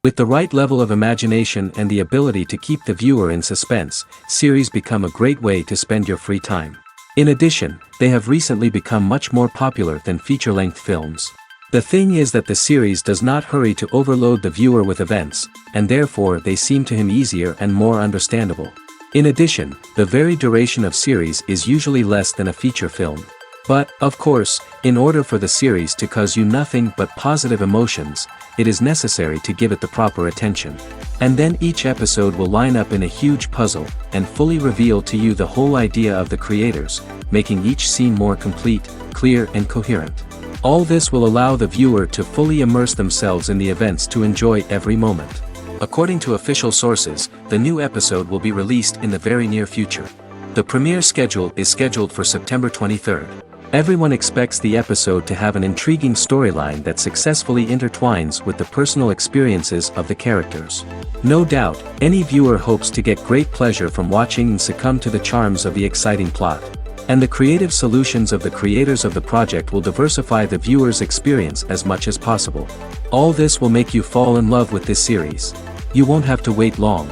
With the right level of imagination and the ability to keep the viewer in suspense, series become a great way to spend your free time. In addition, they have recently become much more popular than feature-length films. The thing is that the series does not hurry to overload the viewer with events, and therefore they seem to him easier and more understandable. In addition, the very duration of series is usually less than a feature film. But, of course, in order for the series to cause you nothing but positive emotions, it is necessary to give it the proper attention. And then each episode will line up in a huge puzzle, and fully reveal to you the whole idea of the creators, making each scene more complete, clear and coherent. All this will allow the viewer to fully immerse themselves in the events to enjoy every moment. According to official sources, the new episode will be released in the very near future. The premiere schedule is scheduled for September 23rd. Everyone expects the episode to have an intriguing storyline that successfully intertwines with the personal experiences of the characters. No doubt, any viewer hopes to get great pleasure from watching and succumb to the charms of the exciting plot. And the creative solutions of the creators of the project will diversify the viewer's experience as much as possible. All this will make you fall in love with this series. You won't have to wait long.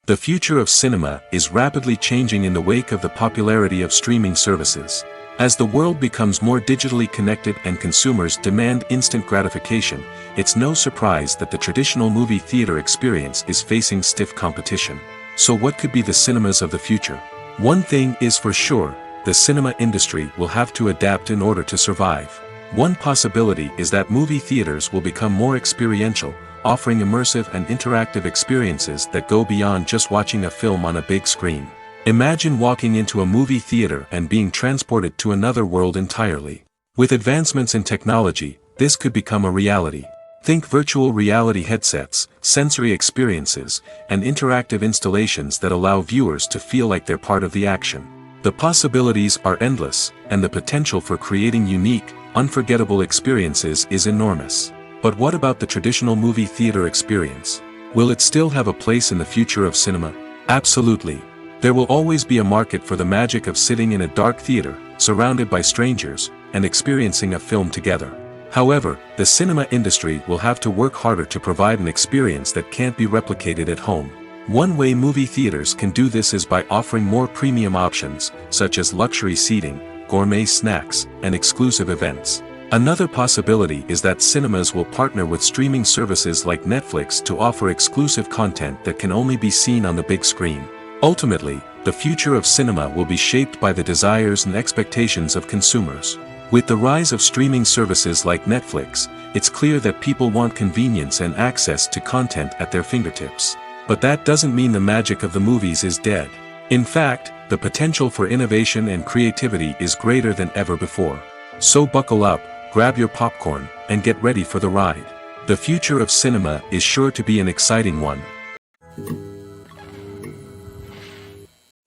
The future of cinema is rapidly changing in the wake of the popularity of streaming services. As the world becomes more digitally connected and consumers demand instant gratification, it's no surprise that the traditional movie theater experience is facing stiff competition. So what could be the cinemas of the future? One thing is for sure, the cinema industry will have to adapt in order to survive. One possibility is that movie theaters will become more experiential, offering immersive and interactive experiences that go beyond just watching a film on a big screen. Imagine walking into a movie theater and being transported to another world entirely. With advancements in technology, this could become a reality. Think virtual reality headsets, sensory experiences, and interactive installations that allow viewers to feel like they're part of the action. The possibilities are endless, and the potential for creating unique, unforgettable experiences is enormous. But what about the traditional movie theater experience? Will it still have a place in the future of cinema? Absolutely. There will always be a market for the magic of sitting in a dark theater, surrounded by strangers, and experiencing a film together. However, the cinema industry will have to work harder to provide an experience that can't be replicated at home. One way movie theaters can do this is by offering more premium options, such as luxury seating, gourmet snacks, and exclusive events. Another possibility is that cinemas will partner with streaming services like Netflix to offer exclusive content that can only be seen on the big screen. Ultimately, the future of cinema will be shaped by the desires and expectations of consumers. With the rise of streaming services like Netflix, it's clear that people want convenience and access to content at their fingertips. But that doesn't mean the magic of the movies is dead. In fact, the potential for innovation and creativity is greater than ever before. So buckle up, grab your popcorn, and get ready for the ride. The future of cinema is sure to be an exciting one.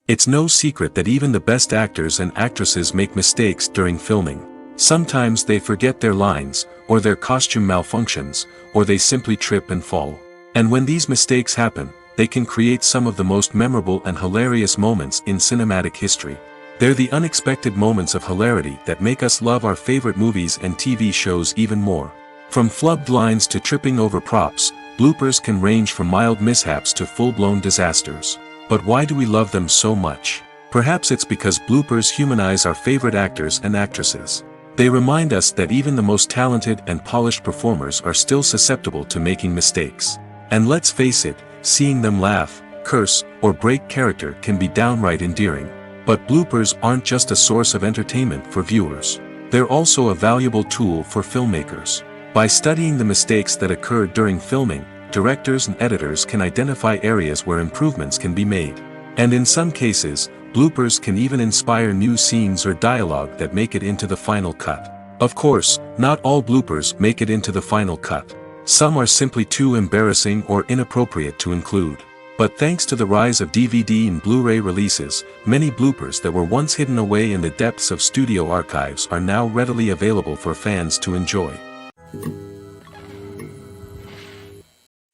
It's no secret that even the best actors and actresses make mistakes during filming. Sometimes they forget their lines, or their costume malfunctions, or they simply trip and fall. And when these mistakes happen, they can create some of the most memorable and hilarious moments in cinematic history. They're the unexpected moments of hilarity that make us love our favorite movies and TV shows even more. From flubbed lines to tripping over props, bloopers can range from mild mishaps to full-blown disasters. But why do we love them so much? Perhaps it's because bloopers humanize our favorite actors and actresses. They remind us that even the most talented and polished performers are still susceptible to making mistakes. And let's face it, seeing them laugh, curse, or break character can be downright endearing. But bloopers aren't just a source of entertainment for viewers. They're also a valuable tool for filmmakers. By studying the mistakes that occurred during filming, directors and editors can identify areas where improvements can be made. And in some cases, bloopers can even inspire new scenes or dialogue that make it into the final cut. Of course, not all bloopers make it into the final cut. Some are simply too embarrassing or inappropriate to include. But thanks to the rise of DVD and Blu-ray releases, many bloopers that were once hidden away in the depths of studio archives are now readily available for fans to enjoy.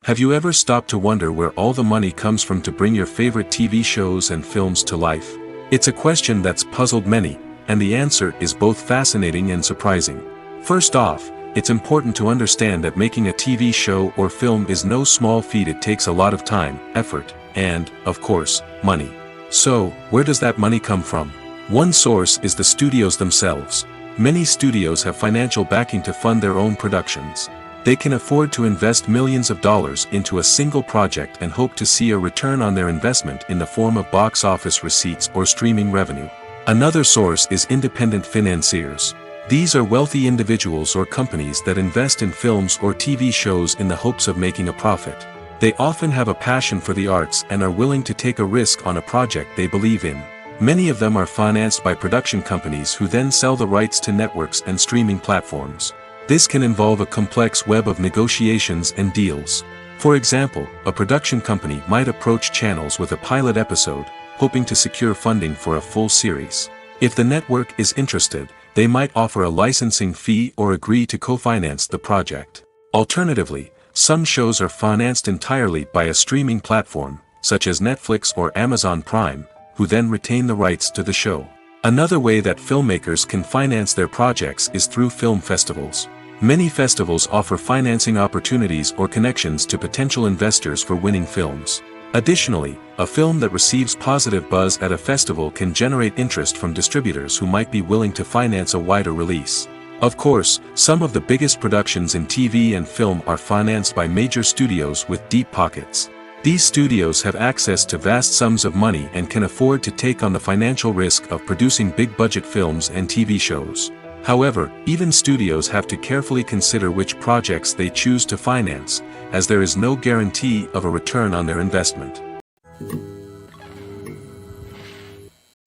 Have you ever stopped to wonder where all the money comes from to bring your favorite TV shows and films to life? It's a question that's puzzled many, and the answer is both fascinating and surprising. First off, it's important to understand that making a TV show or film is no small feat. It takes a lot of time, effort, and, of course, money. So, where does that money come from? One source is the studios themselves. Many studios have financial backing to fund their own productions. They can afford to invest millions of dollars into a single project and hope to see a return on their investment in the form of box office receipts or streaming revenue. Another source is independent financiers. These are wealthy individuals or companies that invest in films or TV shows in the hopes of making a profit. They often have a passion for the arts and are willing to take a risk on a project they believe in. Many of them are financed by production companies who then sell the rights to networks and streaming platforms. This can involve a complex web of negotiations and deals. For example, a production company might approach channels with a pilot episode, hoping to secure funding for a full series. If the network is interested, they might offer a licensing fee or agree to co-finance the project. Alternatively, some shows are financed entirely by a streaming platform, such as Netflix or Amazon Prime, who then retain the rights to the show. Another way that filmmakers can finance their projects is through film festivals. Many festivals offer financing opportunities or connections to potential investors for winning films. Additionally, a film that receives positive buzz at a festival can generate interest from distributors who might be willing to finance a wider release. Of course, some of the biggest productions in TV and film are financed by major studios with deep pockets. These studios have access to vast sums of money and can afford to take on the financial risk of producing big-budget films and TV shows. However, even studios have to carefully consider which projects they choose to finance, as there is no guarantee of a return on their investment.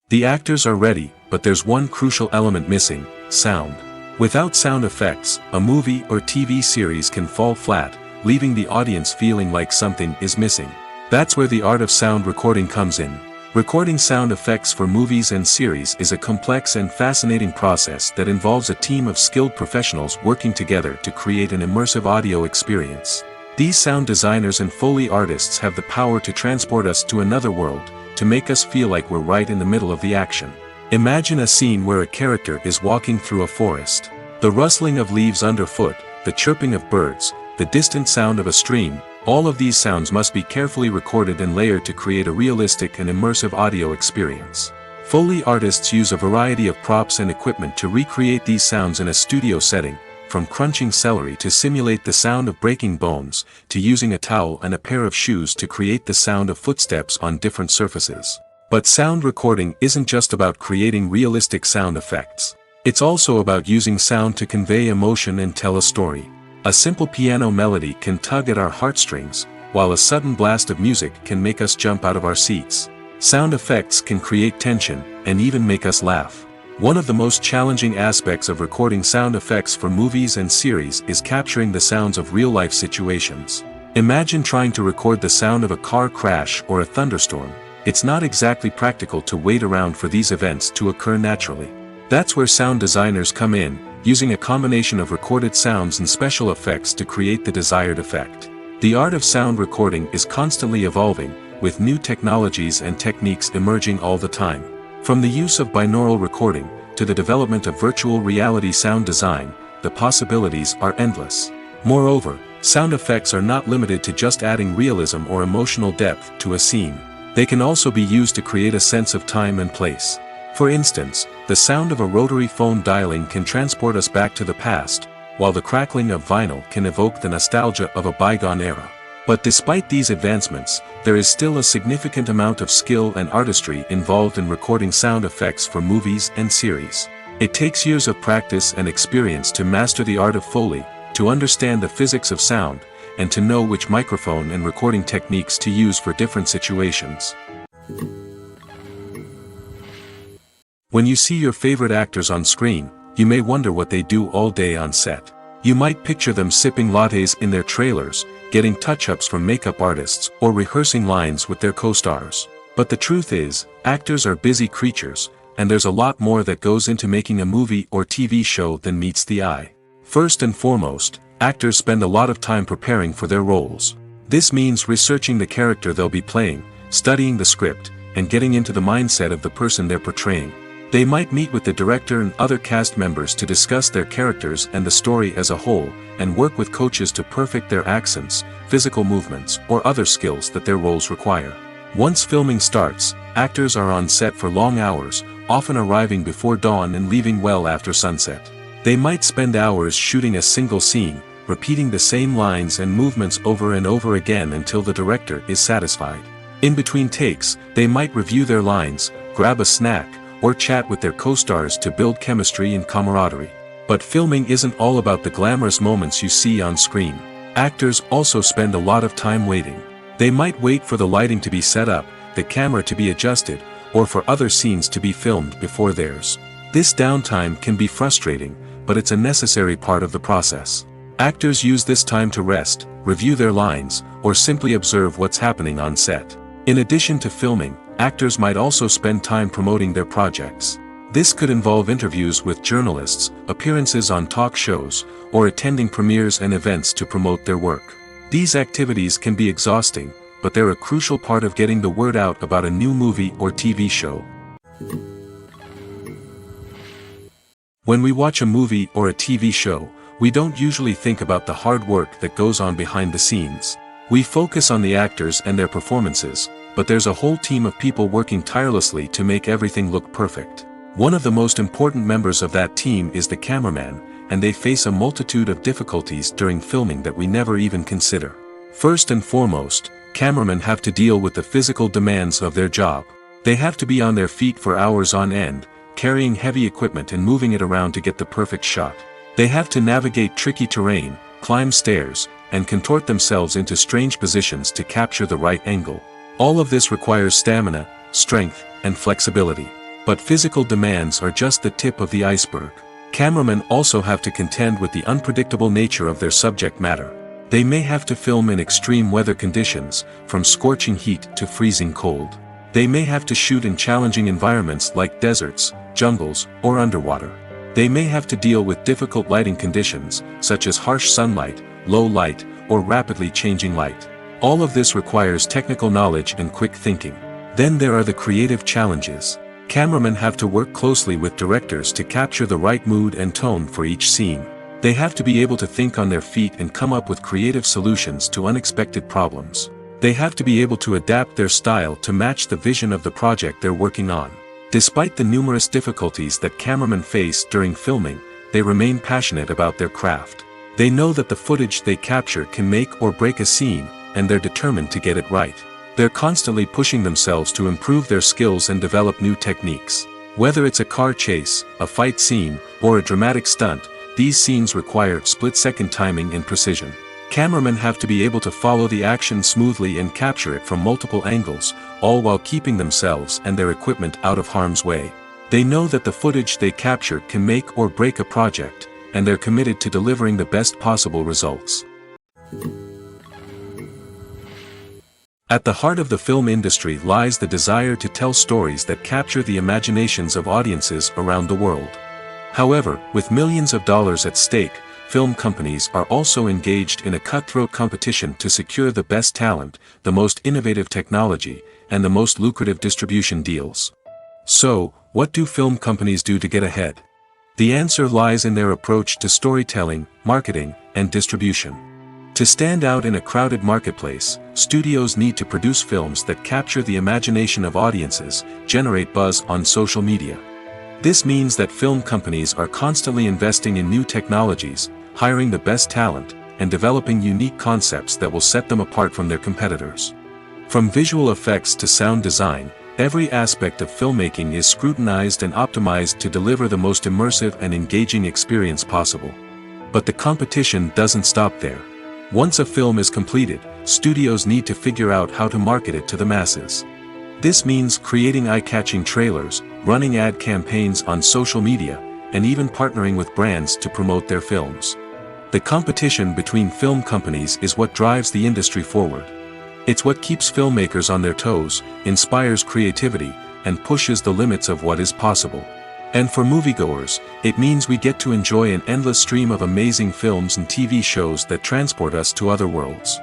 The actors are ready, but there's one crucial element missing: sound. Without sound effects, a movie or TV series can fall flat, leaving the audience feeling like something is missing. That's where the art of sound recording comes in. Recording sound effects for movies and series is a complex and fascinating process that involves a team of skilled professionals working together to create an immersive audio experience. These sound designers and Foley artists have the power to transport us to another world, to make us feel like we're right in the middle of the action. Imagine a scene where a character is walking through a forest. The rustling of leaves underfoot, the chirping of birds, the distant sound of a stream, all of these sounds must be carefully recorded and layered to create a realistic and immersive audio experience. Foley artists use a variety of props and equipment to recreate these sounds in a studio setting, from crunching celery to simulate the sound of breaking bones, to using a towel and a pair of shoes to create the sound of footsteps on different surfaces. But sound recording isn't just about creating realistic sound effects. It's also about using sound to convey emotion and tell a story. A simple piano melody can tug at our heartstrings, while a sudden blast of music can make us jump out of our seats. Sound effects can create tension, and even make us laugh. One of the most challenging aspects of recording sound effects for movies and series is capturing the sounds of real-life situations. Imagine trying to record the sound of a car crash or a thunderstorm. It's not exactly practical to wait around for these events to occur naturally. That's where sound designers come in, using a combination of recorded sounds and special effects to create the desired effect. The art of sound recording is constantly evolving, with new technologies and techniques emerging all the time. From the use of binaural recording, to the development of virtual reality sound design, the possibilities are endless. Moreover, sound effects are not limited to just adding realism or emotional depth to a scene. They can also be used to create a sense of time and place. For instance, the sound of a rotary phone dialing can transport us back to the past, while the crackling of vinyl can evoke the nostalgia of a bygone era. But despite these advancements, there is still a significant amount of skill and artistry involved in recording sound effects for movies and series. It takes years of practice and experience to master the art of Foley, to understand the physics of sound, and to know which microphone and recording techniques to use for different situations. When you see your favorite actors on screen, you may wonder what they do all day on set. You might picture them sipping lattes in their trailers, getting touch-ups from makeup artists, or rehearsing lines with their co-stars. But the truth is, actors are busy creatures, and there's a lot more that goes into making a movie or TV show than meets the eye. First and foremost, actors spend a lot of time preparing for their roles. This means researching the character they'll be playing, studying the script, and getting into the mindset of the person they're portraying. They might meet with the director and other cast members to discuss their characters and the story as a whole, and work with coaches to perfect their accents, physical movements, or other skills that their roles require. Once filming starts, actors are on set for long hours, often arriving before dawn and leaving well after sunset. They might spend hours shooting a single scene, repeating the same lines and movements over and over again until the director is satisfied. In between takes, they might review their lines, grab a snack, or chat with their co-stars to build chemistry and camaraderie. But filming isn't all about the glamorous moments you see on screen. Actors also spend a lot of time waiting. They might wait for the lighting to be set up, the camera to be adjusted, or for other scenes to be filmed before theirs. This downtime can be frustrating, but it's a necessary part of the process. Actors use this time to rest, review their lines, or simply observe what's happening on set. In addition to filming, actors might also spend time promoting their projects. This could involve interviews with journalists, appearances on talk shows, or attending premieres and events to promote their work. These activities can be exhausting, but they're a crucial part of getting the word out about a new movie or TV show. When we watch a movie or a TV show, we don't usually think about the hard work that goes on behind the scenes. We focus on the actors and their performances, but there's a whole team of people working tirelessly to make everything look perfect. One of the most important members of that team is the cameraman, and they face a multitude of difficulties during filming that we never even consider. First and foremost, cameramen have to deal with the physical demands of their job. They have to be on their feet for hours on end, carrying heavy equipment and moving it around to get the perfect shot. They have to navigate tricky terrain, climb stairs, and contort themselves into strange positions to capture the right angle. All of this requires stamina, strength, and flexibility. But physical demands are just the tip of the iceberg. Cameramen also have to contend with the unpredictable nature of their subject matter. They may have to film in extreme weather conditions, from scorching heat to freezing cold. They may have to shoot in challenging environments like deserts, jungles, or underwater. They may have to deal with difficult lighting conditions, such as harsh sunlight, low light, or rapidly changing light. All of this requires technical knowledge and quick thinking. Then there are the creative challenges. Cameramen have to work closely with directors to capture the right mood and tone for each scene. They have to be able to think on their feet and come up with creative solutions to unexpected problems. They have to be able to adapt their style to match the vision of the project they're working on. Despite the numerous difficulties that cameramen face during filming, they remain passionate about their craft. They know that the footage they capture can make or break a scene, and they're determined to get it right. They're constantly pushing themselves to improve their skills and develop new techniques. Whether it's a car chase, a fight scene, or a dramatic stunt, these scenes require split-second timing and precision. Cameramen have to be able to follow the action smoothly and capture it from multiple angles, all while keeping themselves and their equipment out of harm's way. They know that the footage they capture can make or break a project, and they're committed to delivering the best possible results. At the heart of the film industry lies the desire to tell stories that capture the imaginations of audiences around the world. However, with millions of dollars at stake, film companies are also engaged in a cutthroat competition to secure the best talent, the most innovative technology, and the most lucrative distribution deals. So, what do film companies do to get ahead? The answer lies in their approach to storytelling, marketing, and distribution. To stand out in a crowded marketplace, studios need to produce films that capture the imagination of audiences, generate buzz on social media. This means that film companies are constantly investing in new technologies, hiring the best talent, and developing unique concepts that will set them apart from their competitors. From visual effects to sound design, every aspect of filmmaking is scrutinized and optimized to deliver the most immersive and engaging experience possible. But the competition doesn't stop there. Once a film is completed, studios need to figure out how to market it to the masses. This means creating eye-catching trailers, running ad campaigns on social media, and even partnering with brands to promote their films. The competition between film companies is what drives the industry forward. It's what keeps filmmakers on their toes, inspires creativity, and pushes the limits of what is possible. And for moviegoers, it means we get to enjoy an endless stream of amazing films and TV shows that transport us to other worlds.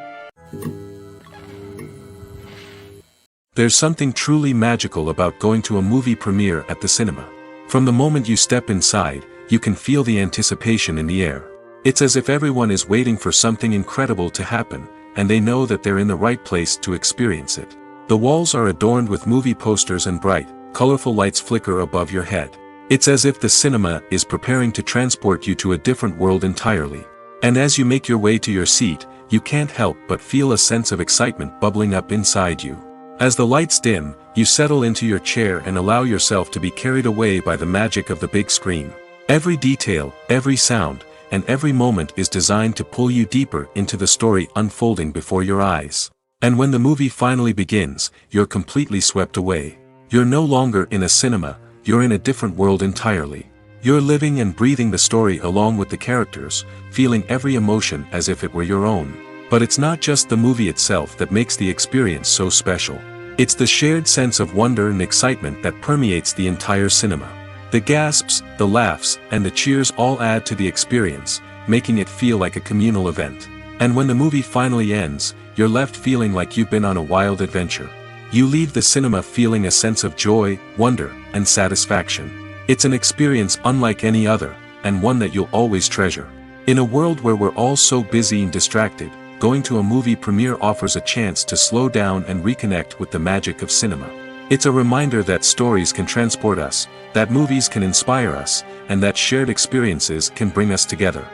There's something truly magical about going to a movie premiere at the cinema. From the moment you step inside, you can feel the anticipation in the air. It's as if everyone is waiting for something incredible to happen, and they know that they're in the right place to experience it. The walls are adorned with movie posters and bright, colorful lights flicker above your head. It's as if the cinema is preparing to transport you to a different world entirely. And as you make your way to your seat, you can't help but feel a sense of excitement bubbling up inside you. As the lights dim, you settle into your chair and allow yourself to be carried away by the magic of the big screen. Every detail, every sound, and every moment is designed to pull you deeper into the story unfolding before your eyes. And when the movie finally begins, you're completely swept away. You're no longer in a cinema, you're in a different world entirely. You're living and breathing the story along with the characters, feeling every emotion as if it were your own. But it's not just the movie itself that makes the experience so special. It's the shared sense of wonder and excitement that permeates the entire cinema. The gasps, the laughs, and the cheers all add to the experience, making it feel like a communal event. And when the movie finally ends, you're left feeling like you've been on a wild adventure. You leave the cinema feeling a sense of joy, wonder, and satisfaction. It's an experience unlike any other, and one that you'll always treasure. In a world where we're all so busy and distracted, going to a movie premiere offers a chance to slow down and reconnect with the magic of cinema. It's a reminder that stories can transport us, that movies can inspire us, and that shared experiences can bring us together.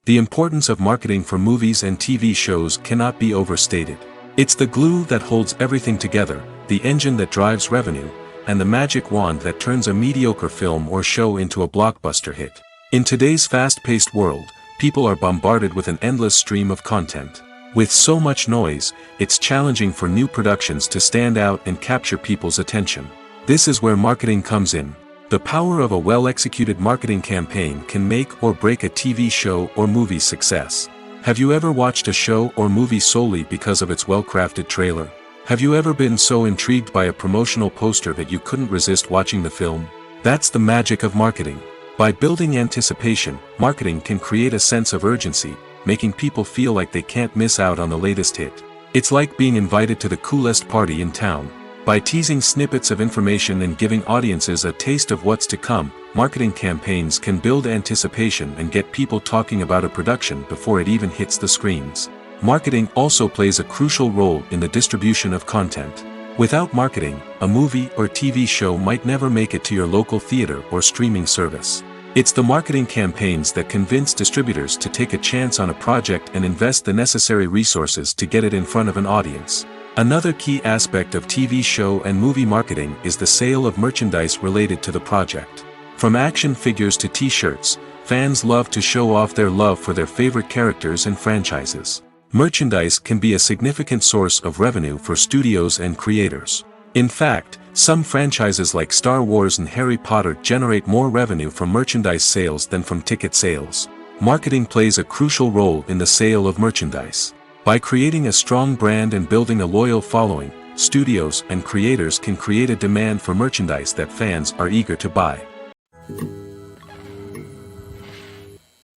The importance of marketing for movies and TV shows cannot be overstated. It's the glue that holds everything together, the engine that drives revenue, and the magic wand that turns a mediocre film or show into a blockbuster hit. In today's fast-paced world, people are bombarded with an endless stream of content. With so much noise, it's challenging for new productions to stand out and capture people's attention. This is where marketing comes in. The power of a well-executed marketing campaign can make or break a TV show or movie's success. Have you ever watched a show or movie solely because of its well-crafted trailer? Have you ever been so intrigued by a promotional poster that you couldn't resist watching the film? That's the magic of marketing. By building anticipation, marketing can create a sense of urgency, making people feel like they can't miss out on the latest hit. It's like being invited to the coolest party in town. By teasing snippets of information and giving audiences a taste of what's to come, marketing campaigns can build anticipation and get people talking about a production before it even hits the screens. Marketing also plays a crucial role in the distribution of content. Without marketing, a movie or TV show might never make it to your local theater or streaming service. It's the marketing campaigns that convince distributors to take a chance on a project and invest the necessary resources to get it in front of an audience. Another key aspect of TV show and movie marketing is the sale of merchandise related to the project. From action figures to t-shirts, fans love to show off their love for their favorite characters and franchises. Merchandise can be a significant source of revenue for studios and creators. In fact, some franchises like Star Wars and Harry Potter generate more revenue from merchandise sales than from ticket sales. Marketing plays a crucial role in the sale of merchandise. By creating a strong brand and building a loyal following, studios and creators can create a demand for merchandise that fans are eager to buy.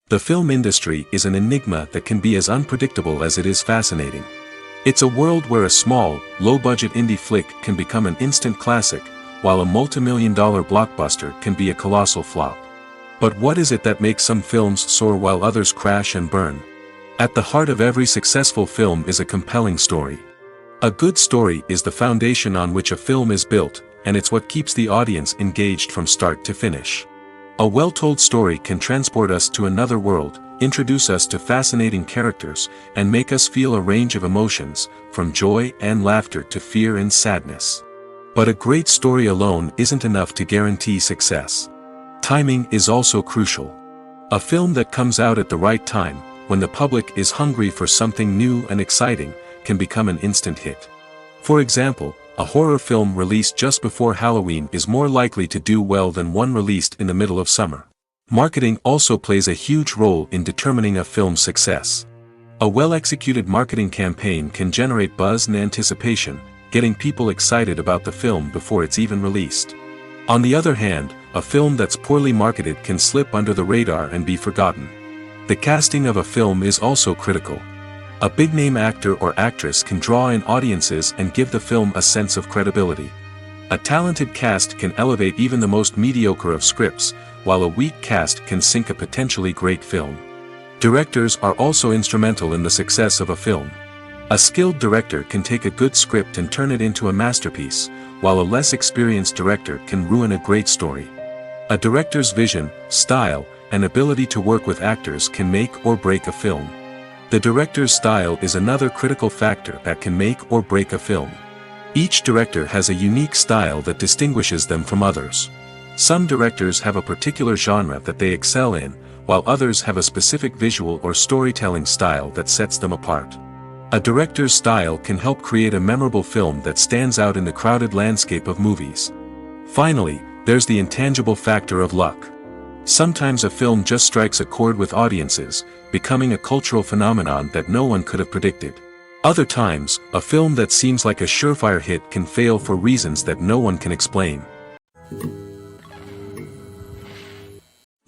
The film industry is an enigma that can be as unpredictable as it is fascinating. It's a world where a small, low-budget indie flick can become an instant classic, while a multi-million-dollar blockbuster can be a colossal flop. But what is it that makes some films soar while others crash and burn? At the heart of every successful film is a compelling story. A good story is the foundation on which a film is built, and it's what keeps the audience engaged from start to finish. A well-told story can transport us to another world, introduce us to fascinating characters, and make us feel a range of emotions, from joy and laughter to fear and sadness. But a great story alone isn't enough to guarantee success. Timing is also crucial. A film that comes out at the right time, when the public is hungry for something new and exciting, can become an instant hit. For example, a horror film released just before Halloween is more likely to do well than one released in the middle of summer. Marketing also plays a huge role in determining a film's success. A well-executed marketing campaign can generate buzz and anticipation, getting people excited about the film before it's even released. On the other hand, a film that's poorly marketed can slip under the radar and be forgotten. The casting of a film is also critical. A big-name actor or actress can draw in audiences and give the film a sense of credibility. A talented cast can elevate even the most mediocre of scripts, while a weak cast can sink a potentially great film. Directors are also instrumental in the success of a film. A skilled director can take a good script and turn it into a masterpiece, while a less experienced director can ruin a great story. A director's vision, style, and ability to work with actors can make or break a film. The director's style is another critical factor that can make or break a film. Each director has a unique style that distinguishes them from others. Some directors have a particular genre that they excel in, while others have a specific visual or storytelling style that sets them apart. A director's style can help create a memorable film that stands out in the crowded landscape of movies. Finally, there's the intangible factor of luck. Sometimes a film just strikes a chord with audiences, becoming a cultural phenomenon that no one could have predicted. Other times, a film that seems like a surefire hit can fail for reasons that no one can explain.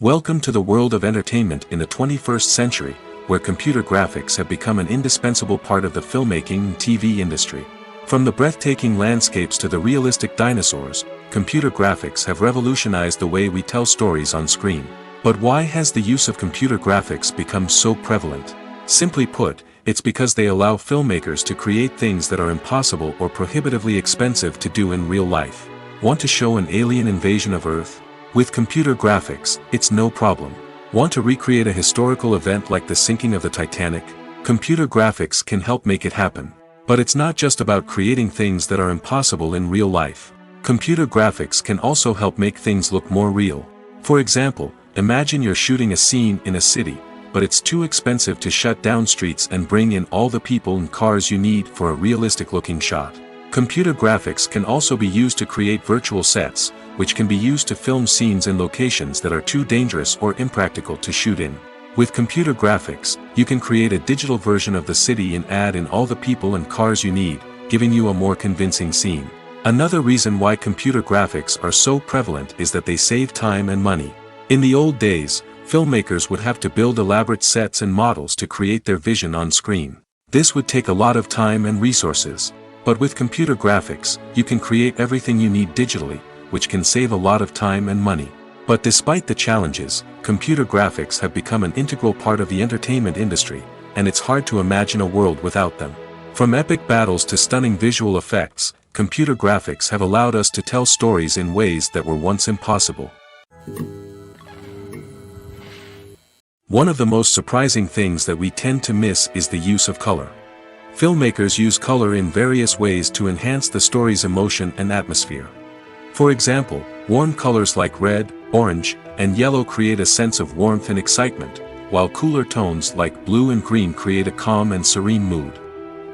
Welcome to the world of entertainment in the 21st century, where computer graphics have become an indispensable part of the filmmaking and TV industry. From the breathtaking landscapes to the realistic dinosaurs, computer graphics have revolutionized the way we tell stories on screen. But why has the use of computer graphics become so prevalent? Simply put, it's because they allow filmmakers to create things that are impossible or prohibitively expensive to do in real life. Want to show an alien invasion of Earth? With computer graphics, it's no problem. Want to recreate a historical event like the sinking of the Titanic? Computer graphics can help make it happen. But it's not just about creating things that are impossible in real life. Computer graphics can also help make things look more real. For example, imagine you're shooting a scene in a city, but it's too expensive to shut down streets and bring in all the people and cars you need for a realistic-looking shot. Computer graphics can also be used to create virtual sets, which can be used to film scenes in locations that are too dangerous or impractical to shoot in. With computer graphics, you can create a digital version of the city and add in all the people and cars you need, giving you a more convincing scene. Another reason why computer graphics are so prevalent is that they save time and money. In the old days, filmmakers would have to build elaborate sets and models to create their vision on screen. This would take a lot of time and resources. But with computer graphics, you can create everything you need digitally, which can save a lot of time and money. But despite the challenges, computer graphics have become an integral part of the entertainment industry, and it's hard to imagine a world without them. From epic battles to stunning visual effects, computer graphics have allowed us to tell stories in ways that were once impossible. One of the most surprising things that we tend to miss is the use of color. Filmmakers use color in various ways to enhance the story's emotion and atmosphere. For example, warm colors like red, orange, and yellow create a sense of warmth and excitement, while cooler tones like blue and green create a calm and serene mood.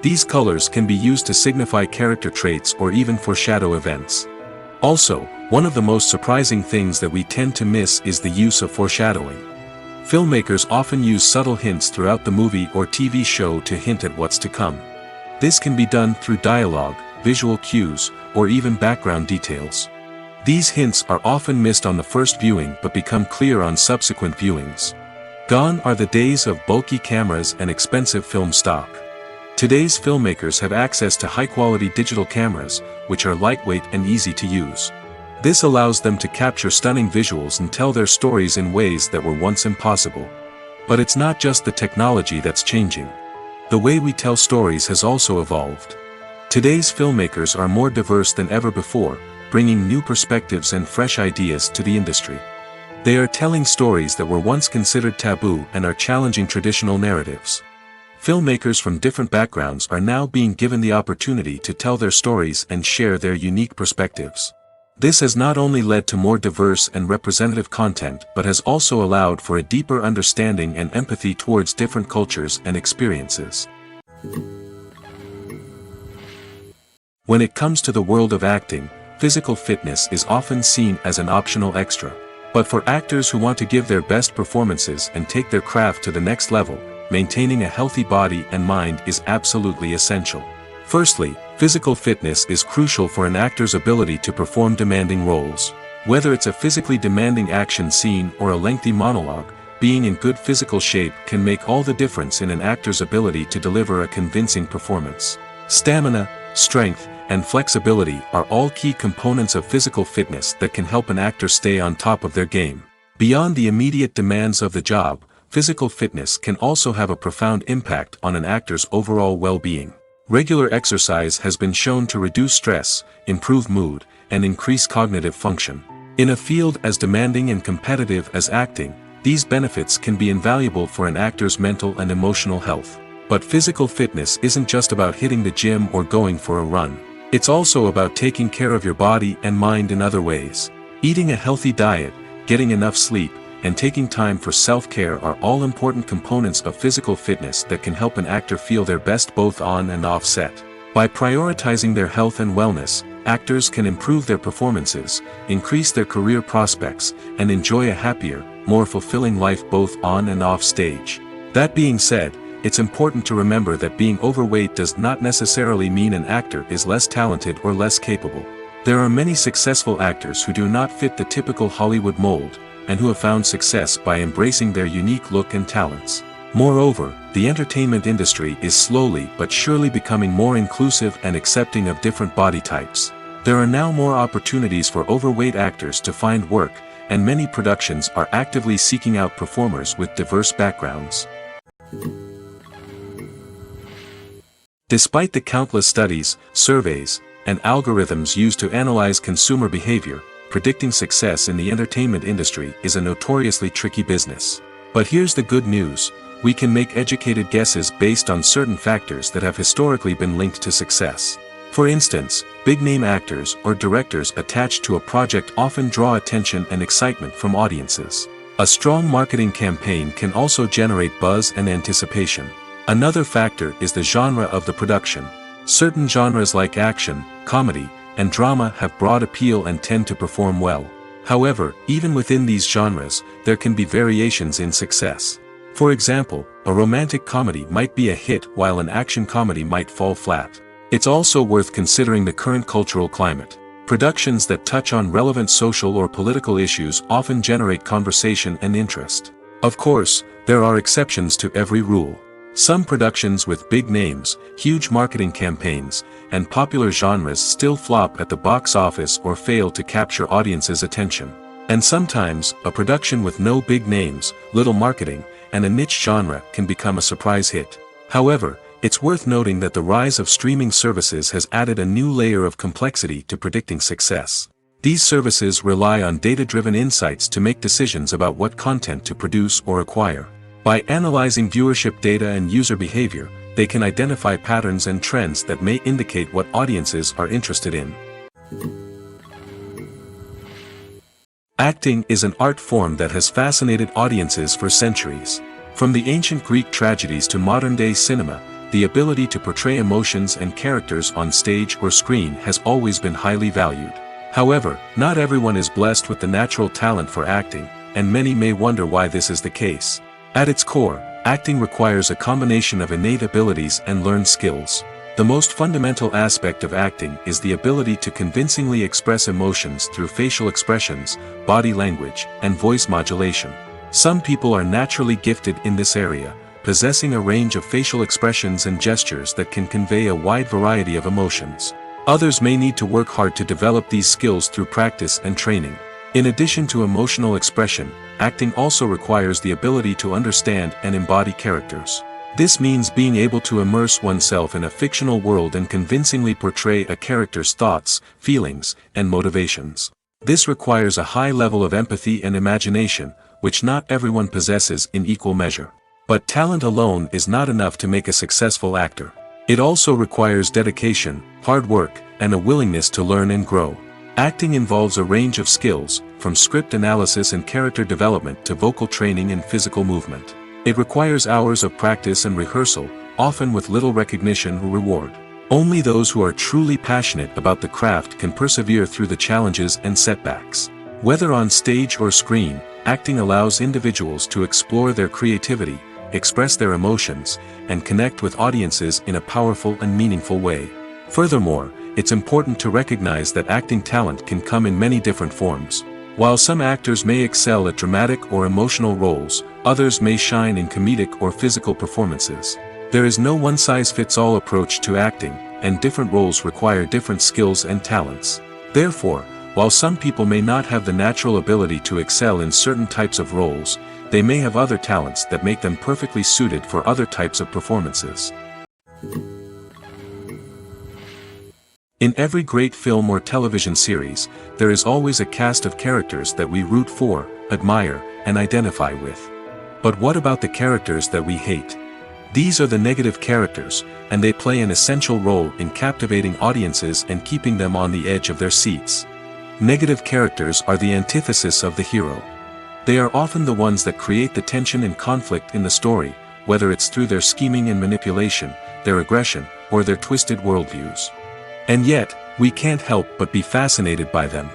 These colors can be used to signify character traits or even foreshadow events. Also, one of the most surprising things that we tend to miss is the use of foreshadowing. Filmmakers often use subtle hints throughout the movie or TV show to hint at what's to come. This can be done through dialogue, visual cues, or even background details. These hints are often missed on the first viewing but become clear on subsequent viewings. Gone are the days of bulky cameras and expensive film stock. Today's filmmakers have access to high-quality digital cameras, which are lightweight and easy to use. This allows them to capture stunning visuals and tell their stories in ways that were once impossible. But it's not just the technology that's changing. The way we tell stories has also evolved. Today's filmmakers are more diverse than ever before, bringing new perspectives and fresh ideas to the industry. They are telling stories that were once considered taboo and are challenging traditional narratives. Filmmakers from different backgrounds are now being given the opportunity to tell their stories and share their unique perspectives. This has not only led to more diverse and representative content but has also allowed for a deeper understanding and empathy towards different cultures and experiences. When it comes to the world of acting, physical fitness is often seen as an optional extra. But for actors who want to give their best performances and take their craft to the next level, maintaining a healthy body and mind is absolutely essential. Firstly, physical fitness is crucial for an actor's ability to perform demanding roles. Whether it's a physically demanding action scene or a lengthy monologue, being in good physical shape can make all the difference in an actor's ability to deliver a convincing performance. Stamina, strength, and flexibility are all key components of physical fitness that can help an actor stay on top of their game. Beyond the immediate demands of the job, physical fitness can also have a profound impact on an actor's overall well-being. Regular exercise has been shown to reduce stress, improve mood, and increase cognitive function. In a field as demanding and competitive as acting, these benefits can be invaluable for an actor's mental and emotional health. But physical fitness isn't just about hitting the gym or going for a run. It's also about taking care of your body and mind in other ways. Eating a healthy diet, getting enough sleep, and taking time for self-care are all important components of physical fitness that can help an actor feel their best both on and off set. By prioritizing their health and wellness, actors can improve their performances, increase their career prospects, and enjoy a happier, more fulfilling life both on and off stage. That being said, it's important to remember that being overweight does not necessarily mean an actor is less talented or less capable. There are many successful actors who do not fit the typical Hollywood mold, and who have found success by embracing their unique look and talents. Moreover, the entertainment industry is slowly but surely becoming more inclusive and accepting of different body types. There are now more opportunities for overweight actors to find work, and many productions are actively seeking out performers with diverse backgrounds. Despite the countless studies, surveys, and algorithms used to analyze consumer behavior, predicting success in the entertainment industry is a notoriously tricky business. But here's the good news: we can make educated guesses based on certain factors that have historically been linked to success. For instance, big-name actors or directors attached to a project often draw attention and excitement from audiences. A strong marketing campaign can also generate buzz and anticipation. Another factor is the genre of the production. Certain genres like action, comedy, and drama have broad appeal and tend to perform well. However, even within these genres, there can be variations in success. For example, a romantic comedy might be a hit while an action comedy might fall flat. It's also worth considering the current cultural climate. Productions that touch on relevant social or political issues often generate conversation and interest. Of course, there are exceptions to every rule. Some productions with big names, huge marketing campaigns, and popular genres still flop at the box office or fail to capture audiences' attention. And sometimes, a production with no big names, little marketing, and a niche genre can become a surprise hit. However, it's worth noting that the rise of streaming services has added a new layer of complexity to predicting success. These services rely on data-driven insights to make decisions about what content to produce or acquire. By analyzing viewership data and user behavior, they can identify patterns and trends that may indicate what audiences are interested in. Acting is an art form that has fascinated audiences for centuries. From the ancient Greek tragedies to modern-day cinema, the ability to portray emotions and characters on stage or screen has always been highly valued. However, not everyone is blessed with the natural talent for acting, and many may wonder why this is the case. At its core, acting requires a combination of innate abilities and learned skills. The most fundamental aspect of acting is the ability to convincingly express emotions through facial expressions, body language, and voice modulation. Some people are naturally gifted in this area, possessing a range of facial expressions and gestures that can convey a wide variety of emotions. Others may need to work hard to develop these skills through practice and training. In addition to emotional expression, acting also requires the ability to understand and embody characters. This means being able to immerse oneself in a fictional world and convincingly portray a character's thoughts, feelings, and motivations. This requires a high level of empathy and imagination, which not everyone possesses in equal measure. But talent alone is not enough to make a successful actor. It also requires dedication, hard work, and a willingness to learn and grow. Acting involves a range of skills, from script analysis and character development to vocal training and physical movement. It requires hours of practice and rehearsal, often with little recognition or reward. Only those who are truly passionate about the craft can persevere through the challenges and setbacks. Whether on stage or screen, acting allows individuals to explore their creativity, express their emotions, and connect with audiences in a powerful and meaningful way. Furthermore, it's important to recognize that acting talent can come in many different forms. While some actors may excel at dramatic or emotional roles, others may shine in comedic or physical performances. There is no one-size-fits-all approach to acting, and different roles require different skills and talents. Therefore, while some people may not have the natural ability to excel in certain types of roles, they may have other talents that make them perfectly suited for other types of performances. In every great film or television series, there is always a cast of characters that we root for, admire, and identify with. But what about the characters that we hate? These are the negative characters, and they play an essential role in captivating audiences and keeping them on the edge of their seats. Negative characters are the antithesis of the hero. They are often the ones that create the tension and conflict in the story, whether it's through their scheming and manipulation, their aggression, or their twisted worldviews. And yet, we can't help but be fascinated by them.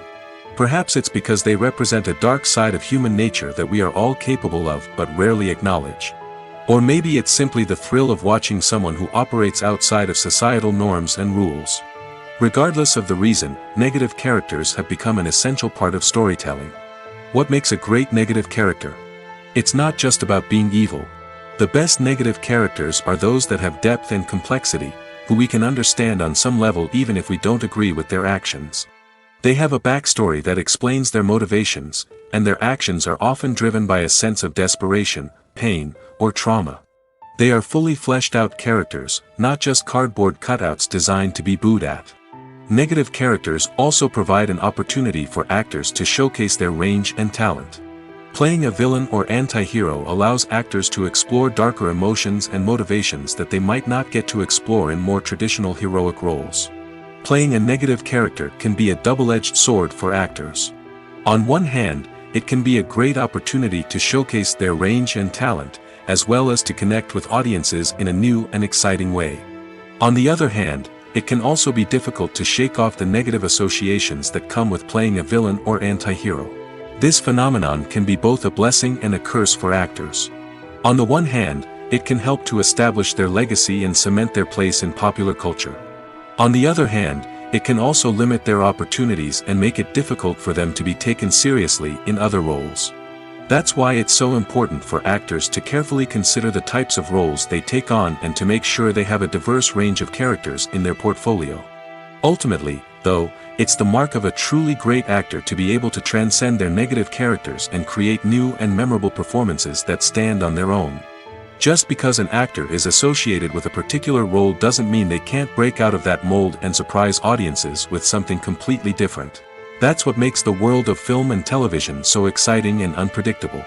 Perhaps it's because they represent a dark side of human nature that we are all capable of but rarely acknowledge. Or maybe it's simply the thrill of watching someone who operates outside of societal norms and rules. Regardless of the reason, negative characters have become an essential part of storytelling. What makes a great negative character? It's not just about being evil. The best negative characters are those that have depth and complexity, who we can understand on some level even if we don't agree with their actions. They have a backstory that explains their motivations, and their actions are often driven by a sense of desperation, pain, or trauma. They are fully fleshed out characters, not just cardboard cutouts designed to be booed at. Negative characters also provide an opportunity for actors to showcase their range and talent. Playing a villain or anti-hero allows actors to explore darker emotions and motivations that they might not get to explore in more traditional heroic roles. Playing a negative character can be a double-edged sword for actors. On one hand, it can be a great opportunity to showcase their range and talent, as well as to connect with audiences in a new and exciting way. On the other hand, it can also be difficult to shake off the negative associations that come with playing a villain or anti-hero. This phenomenon can be both a blessing and a curse for actors. On the one hand, it can help to establish their legacy and cement their place in popular culture. On the other hand, it can also limit their opportunities and make it difficult for them to be taken seriously in other roles. That's why it's so important for actors to carefully consider the types of roles they take on and to make sure they have a diverse range of characters in their portfolio. Ultimately, though, it's the mark of a truly great actor to be able to transcend their negative characters and create new and memorable performances that stand on their own. Just because an actor is associated with a particular role doesn't mean they can't break out of that mold and surprise audiences with something completely different. That's what makes the world of film and television so exciting and unpredictable.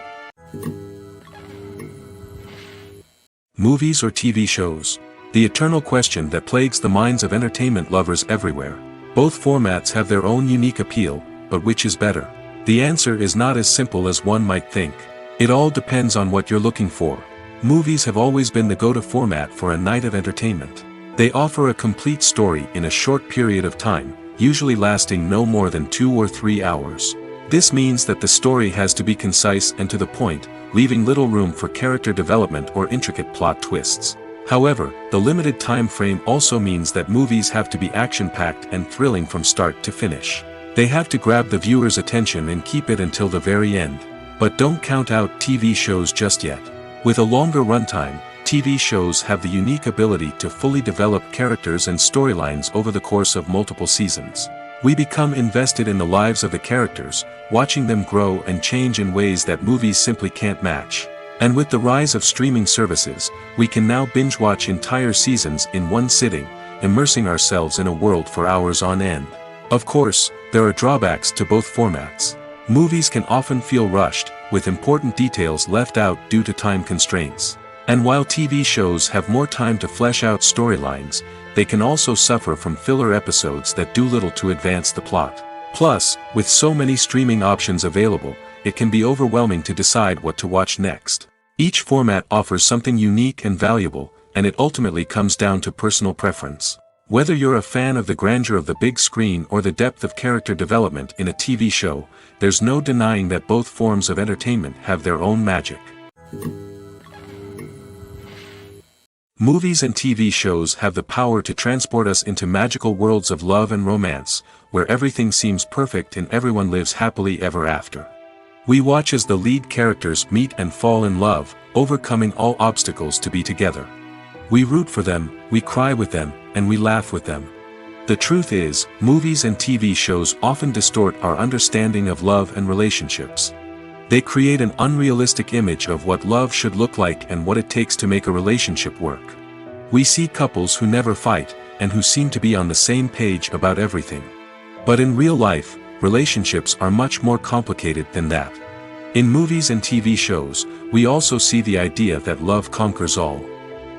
Movies or TV shows? The eternal question that plagues the minds of entertainment lovers everywhere. Both formats have their own unique appeal, but which is better? The answer is not as simple as one might think. It all depends on what you're looking for. Movies have always been the go-to format for a night of entertainment. They offer a complete story in a short period of time, usually lasting no more than 2 or 3 hours. This means that the story has to be concise and to the point, leaving little room for character development or intricate plot twists. However, the limited time frame also means that movies have to be action-packed and thrilling from start to finish. They have to grab the viewer's attention and keep it until the very end. But don't count out TV shows just yet. With a longer runtime, TV shows have the unique ability to fully develop characters and storylines over the course of multiple seasons. We become invested in the lives of the characters, watching them grow and change in ways that movies simply can't match. And with the rise of streaming services, we can now binge-watch entire seasons in one sitting, immersing ourselves in a world for hours on end. Of course, there are drawbacks to both formats. Movies can often feel rushed, with important details left out due to time constraints. And while TV shows have more time to flesh out storylines, they can also suffer from filler episodes that do little to advance the plot. Plus, with so many streaming options available, it can be overwhelming to decide what to watch next. Each format offers something unique and valuable, and it ultimately comes down to personal preference. Whether you're a fan of the grandeur of the big screen or the depth of character development in a TV show, there's no denying that both forms of entertainment have their own magic. Movies and TV shows have the power to transport us into magical worlds of love and romance, where everything seems perfect and everyone lives happily ever after. We watch as the lead characters meet and fall in love, overcoming all obstacles to be together. We root for them, we cry with them, and we laugh with them. The truth is, movies and TV shows often distort our understanding of love and relationships. They create an unrealistic image of what love should look like and what it takes to make a relationship work. We see couples who never fight, and who seem to be on the same page about everything. But in real life, relationships are much more complicated than that. In movies and TV shows, we also see the idea that love conquers all.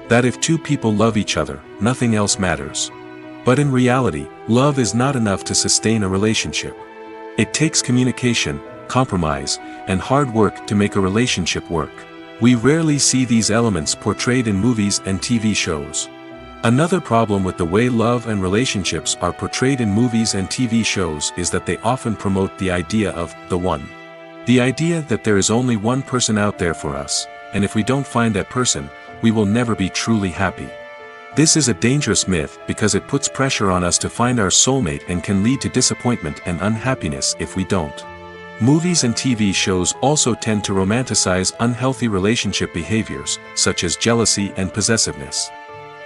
That if two people love each other, nothing else matters. But in reality, love is not enough to sustain a relationship. It takes communication, compromise, and hard work to make a relationship work. We rarely see these elements portrayed in movies and TV shows. Another problem with the way love and relationships are portrayed in movies and TV shows is that they often promote the idea of the one. The idea that there is only one person out there for us, and if we don't find that person, we will never be truly happy. This is a dangerous myth because it puts pressure on us to find our soulmate and can lead to disappointment and unhappiness if we don't. Movies and TV shows also tend to romanticize unhealthy relationship behaviors, such as jealousy and possessiveness.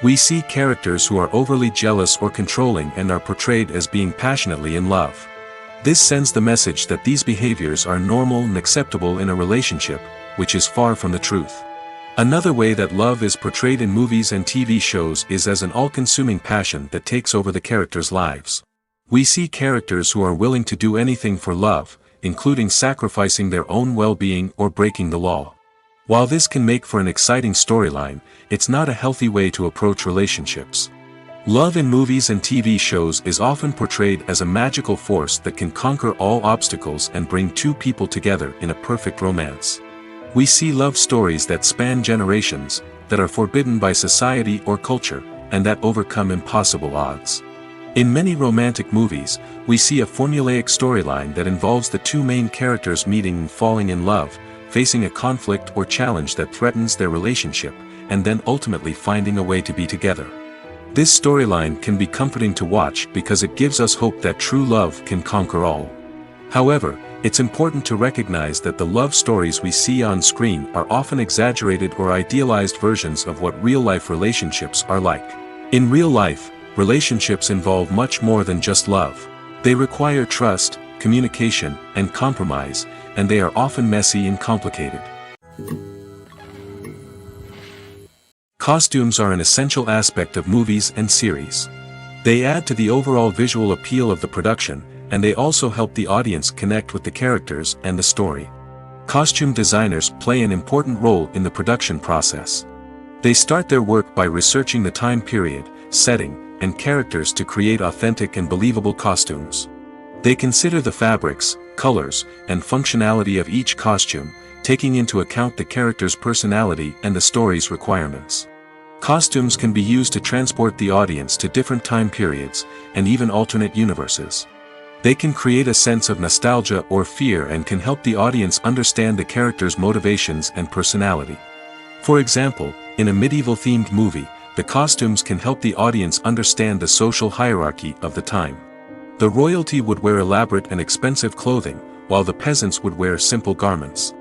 We see characters who are overly jealous or controlling and are portrayed as being passionately in love. This sends the message that these behaviors are normal and acceptable in a relationship, which is far from the truth. Another way that love is portrayed in movies and TV shows is as an all-consuming passion that takes over the characters' lives. We see characters who are willing to do anything for love, including sacrificing their own well-being or breaking the law. While this can make for an exciting storyline, it's not a healthy way to approach relationships. Love in movies and TV shows is often portrayed as a magical force that can conquer all obstacles and bring two people together in a perfect romance. We see love stories that span generations, that are forbidden by society or culture, and that overcome impossible odds. In many romantic movies, we see a formulaic storyline that involves the two main characters meeting and falling in love, facing a conflict or challenge that threatens their relationship, and then ultimately finding a way to be together. This storyline can be comforting to watch because it gives us hope that true love can conquer all. However, it's important to recognize that the love stories we see on screen are often exaggerated or idealized versions of what real-life relationships are like. In real life, relationships involve much more than just love. They require trust, communication, and compromise, and they are often messy and complicated. Costumes are an essential aspect of movies and series. They add to the overall visual appeal of the production, and they also help the audience connect with the characters and the story. Costume designers play an important role in the production process. They start their work by researching the time period, setting, and characters to create authentic and believable costumes. They consider the fabrics, colors, and functionality of each costume, taking into account the character's personality and the story's requirements. Costumes can be used to transport the audience to different time periods, and even alternate universes. They can create a sense of nostalgia or fear and can help the audience understand the character's motivations and personality. For example, in a medieval-themed movie, the costumes can help the audience understand the social hierarchy of the time. The royalty would wear elaborate and expensive clothing, while the peasants would wear simple garments.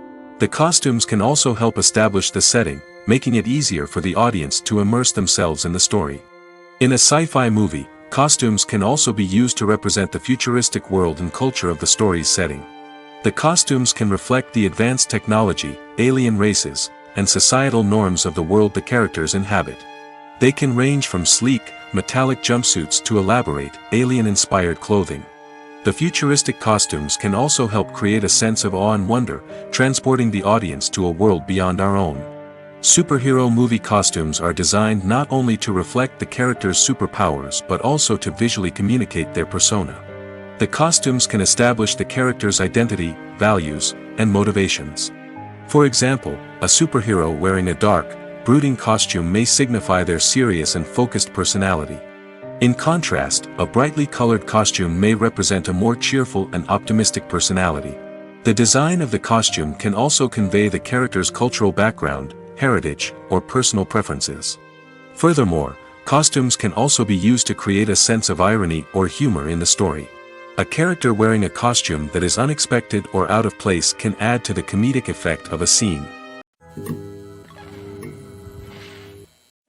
The costumes can also help establish the setting, making it easier for the audience to immerse themselves in the story. In a sci-fi movie, costumes can also be used to represent the futuristic world and culture of the story's setting. The costumes can reflect the advanced technology, alien races, and societal norms of the world the characters inhabit. They can range from sleek, metallic jumpsuits to elaborate, alien-inspired clothing. The futuristic costumes can also help create a sense of awe and wonder, transporting the audience to a world beyond our own. Superhero movie costumes are designed not only to reflect the character's superpowers but also to visually communicate their persona. The costumes can establish the character's identity, values, and motivations. For example, a superhero wearing a dark, brooding costume may signify their serious and focused personality. In contrast, a brightly colored costume may represent a more cheerful and optimistic personality. The design of the costume can also convey the character's cultural background, heritage, or personal preferences. Furthermore, costumes can also be used to create a sense of irony or humor in the story. A character wearing a costume that is unexpected or out of place can add to the comedic effect of a scene.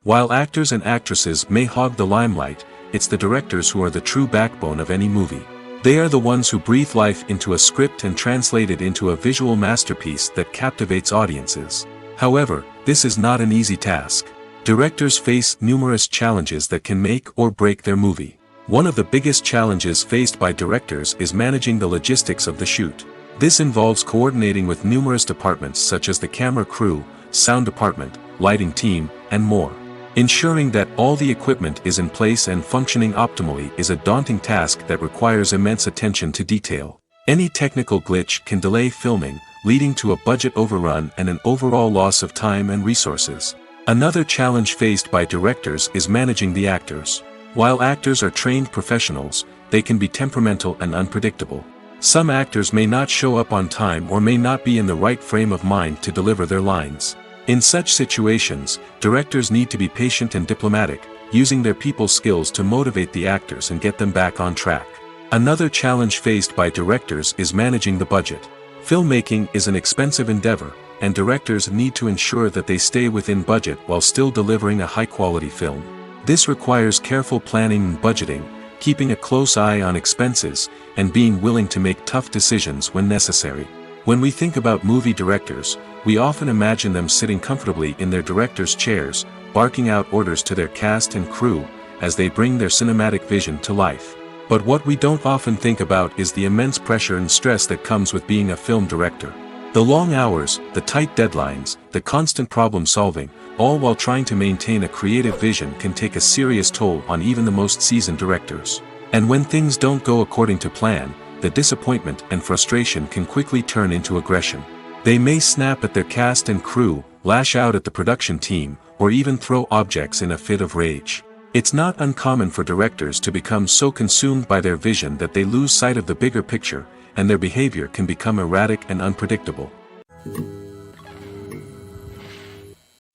While actors and actresses may hog the limelight, it's the directors who are the true backbone of any movie. They are the ones who breathe life into a script and translate it into a visual masterpiece that captivates audiences. However, this is not an easy task. Directors face numerous challenges that can make or break their movie. One of the biggest challenges faced by directors is managing the logistics of the shoot. This involves coordinating with numerous departments such as the camera crew, sound department, lighting team, and more. Ensuring that all the equipment is in place and functioning optimally is a daunting task that requires immense attention to detail. Any technical glitch can delay filming, leading to a budget overrun and an overall loss of time and resources. Another challenge faced by directors is managing the actors. While actors are trained professionals, they can be temperamental and unpredictable. Some actors may not show up on time or may not be in the right frame of mind to deliver their lines. In such situations, directors need to be patient and diplomatic, using their people skills to motivate the actors and get them back on track. Another challenge faced by directors is managing the budget. Filmmaking is an expensive endeavor, and directors need to ensure that they stay within budget while still delivering a high-quality film. This requires careful planning and budgeting, keeping a close eye on expenses, and being willing to make tough decisions when necessary. When we think about movie directors, we often imagine them sitting comfortably in their director's chairs, barking out orders to their cast and crew, as they bring their cinematic vision to life. But what we don't often think about is the immense pressure and stress that comes with being a film director. The long hours, the tight deadlines, the constant problem solving, all while trying to maintain a creative vision can take a serious toll on even the most seasoned directors. And when things don't go according to plan, the disappointment and frustration can quickly turn into aggression. They may snap at their cast and crew, lash out at the production team, or even throw objects in a fit of rage. It's not uncommon for directors to become so consumed by their vision that they lose sight of the bigger picture, and their behavior can become erratic and unpredictable.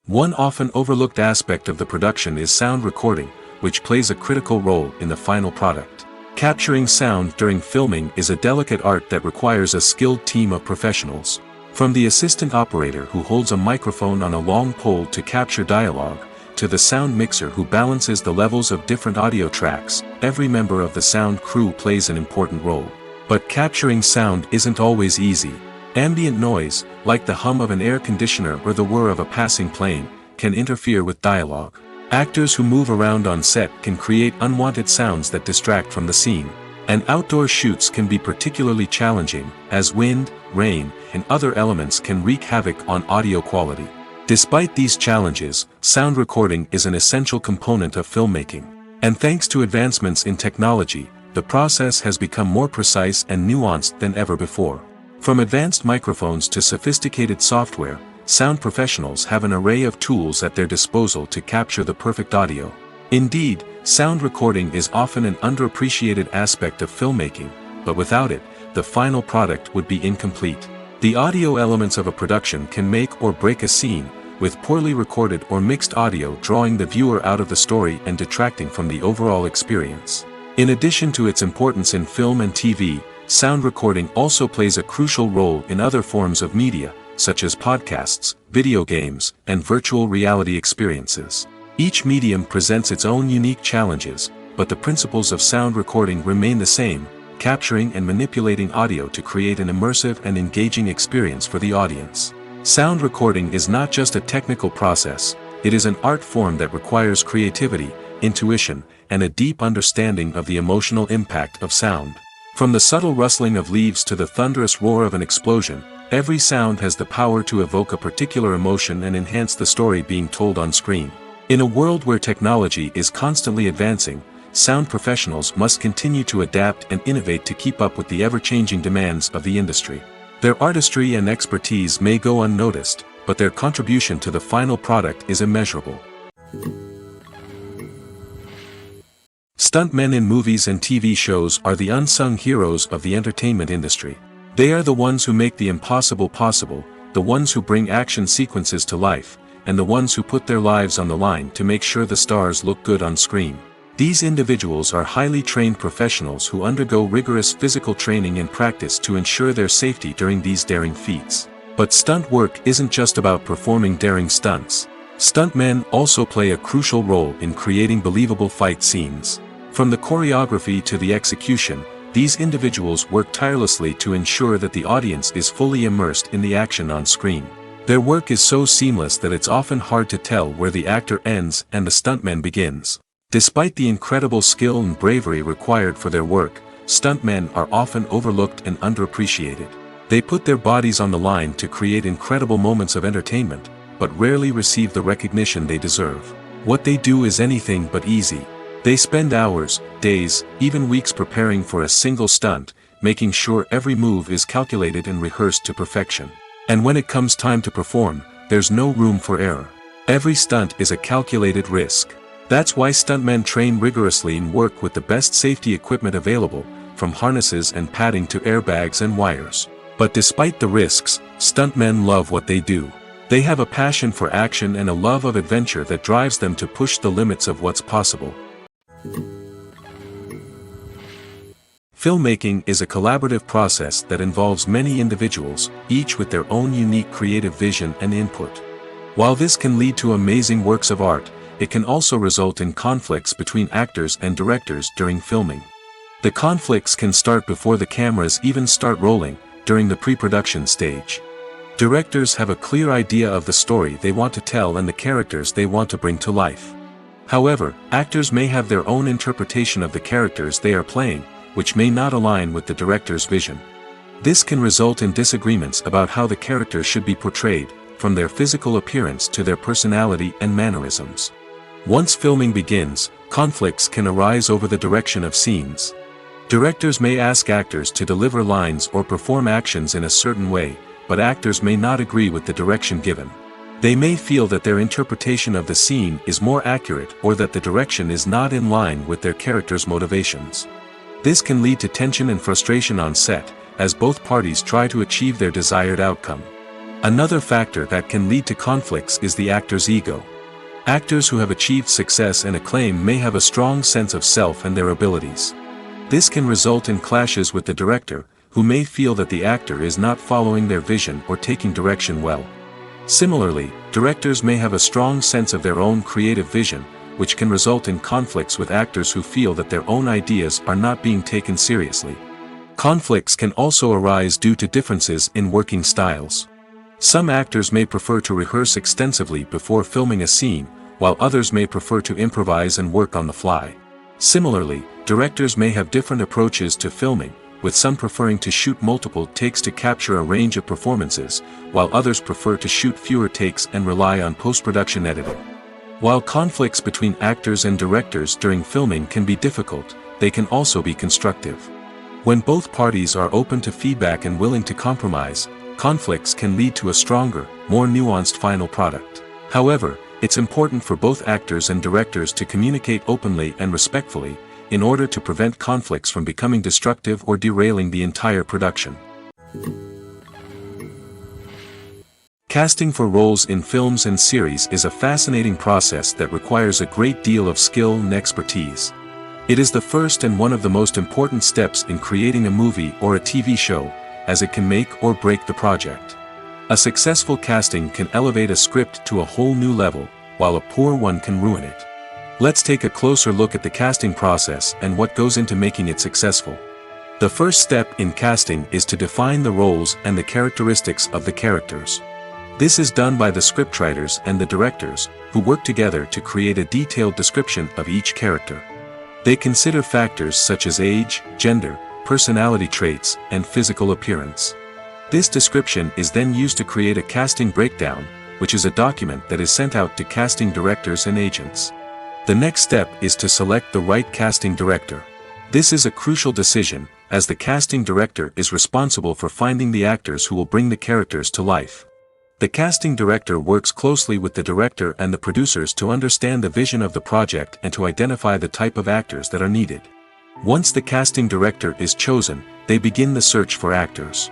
One often overlooked aspect of the production is sound recording, which plays a critical role in the final product. Capturing sound during filming is a delicate art that requires a skilled team of professionals. From the assistant operator who holds a microphone on a long pole to capture dialogue, to the sound mixer who balances the levels of different audio tracks, every member of the sound crew plays an important role. But capturing sound isn't always easy. Ambient noise, like the hum of an air conditioner or the whir of a passing plane, can interfere with dialogue. Actors who move around on set can create unwanted sounds that distract from the scene. And outdoor shoots can be particularly challenging, as wind, rain, and other elements can wreak havoc on audio quality. Despite these challenges, sound recording is an essential component of filmmaking. And thanks to advancements in technology, the process has become more precise and nuanced than ever before. From advanced microphones to sophisticated software, sound professionals have an array of tools at their disposal to capture the perfect audio. Indeed, sound recording is often an underappreciated aspect of filmmaking, but without it, the final product would be incomplete. The audio elements of a production can make or break a scene, with poorly recorded or mixed audio drawing the viewer out of the story and detracting from the overall experience. In addition to its importance in film and TV, sound recording also plays a crucial role in other forms of media, such as podcasts, video games, and virtual reality experiences. Each medium presents its own unique challenges, but the principles of sound recording remain the same, capturing and manipulating audio to create an immersive and engaging experience for the audience. Sound recording is not just a technical process, it is an art form that requires creativity, intuition, and a deep understanding of the emotional impact of sound. From the subtle rustling of leaves to the thunderous roar of an explosion, every sound has the power to evoke a particular emotion and enhance the story being told on screen. In a world where technology is constantly advancing, sound professionals must continue to adapt and innovate to keep up with the ever-changing demands of the industry. Their artistry and expertise may go unnoticed, but their contribution to the final product is immeasurable. Stuntmen in movies and TV shows are the unsung heroes of the entertainment industry. They are the ones who make the impossible possible, the ones who bring action sequences to life, and the ones who put their lives on the line to make sure the stars look good on screen. These individuals are highly trained professionals who undergo rigorous physical training and practice to ensure their safety during these daring feats. But stunt work isn't just about performing daring stunts. Stuntmen also play a crucial role in creating believable fight scenes. From the choreography to the execution, these individuals work tirelessly to ensure that the audience is fully immersed in the action on screen. Their work is so seamless that it's often hard to tell where the actor ends and the stuntman begins. Despite the incredible skill and bravery required for their work, stuntmen are often overlooked and underappreciated. They put their bodies on the line to create incredible moments of entertainment, but rarely receive the recognition they deserve. What they do is anything but easy. They spend hours, days, even weeks preparing for a single stunt, making sure every move is calculated and rehearsed to perfection. And when it comes time to perform, there's no room for error. Every stunt is a calculated risk. That's why stuntmen train rigorously and work with the best safety equipment available, from harnesses and padding to airbags and wires. But despite the risks, stuntmen love what they do. They have a passion for action and a love of adventure that drives them to push the limits of what's possible. Filmmaking is a collaborative process that involves many individuals, each with their own unique creative vision and input. While this can lead to amazing works of art, it can also result in conflicts between actors and directors during filming. The conflicts can start before the cameras even start rolling, during the pre-production stage. Directors have a clear idea of the story they want to tell and the characters they want to bring to life. However, actors may have their own interpretation of the characters they are playing, which may not align with the director's vision. This can result in disagreements about how the characters should be portrayed, from their physical appearance to their personality and mannerisms. Once filming begins, conflicts can arise over the direction of scenes. Directors may ask actors to deliver lines or perform actions in a certain way, but actors may not agree with the direction given. They may feel that their interpretation of the scene is more accurate or that the direction is not in line with their character's motivations. This can lead to tension and frustration on set, as both parties try to achieve their desired outcome. Another factor that can lead to conflicts is the actor's ego. Actors who have achieved success and acclaim may have a strong sense of self and their abilities. This can result in clashes with the director, who may feel that the actor is not following their vision or taking direction well. Similarly, directors may have a strong sense of their own creative vision, which can result in conflicts with actors who feel that their own ideas are not being taken seriously. Conflicts can also arise due to differences in working styles. Some actors may prefer to rehearse extensively before filming a scene, while others may prefer to improvise and work on the fly. Similarly, directors may have different approaches to filming, with some preferring to shoot multiple takes to capture a range of performances, while others prefer to shoot fewer takes and rely on post-production editing. While conflicts between actors and directors during filming can be difficult, they can also be constructive. When both parties are open to feedback and willing to compromise, conflicts can lead to a stronger, more nuanced final product. However, it's important for both actors and directors to communicate openly and respectfully, in order to prevent conflicts from becoming destructive or derailing the entire production. Casting for roles in films and series is a fascinating process that requires a great deal of skill and expertise. It is the first and one of the most important steps in creating a movie or a TV show, as it can make or break the project. A successful casting can elevate a script to a whole new level, while a poor one can ruin it. Let's take a closer look at the casting process and what goes into making it successful. The first step in casting is to define the roles and the characteristics of the characters. This is done by the scriptwriters and the directors, who work together to create a detailed description of each character. They consider factors such as age, gender, personality traits, and physical appearance. This description is then used to create a casting breakdown, which is a document that is sent out to casting directors and agents. The next step is to select the right casting director. This is a crucial decision, as the casting director is responsible for finding the actors who will bring the characters to life. The casting director works closely with the director and the producers to understand the vision of the project and to identify the type of actors that are needed. Once the casting director is chosen, they begin the search for actors.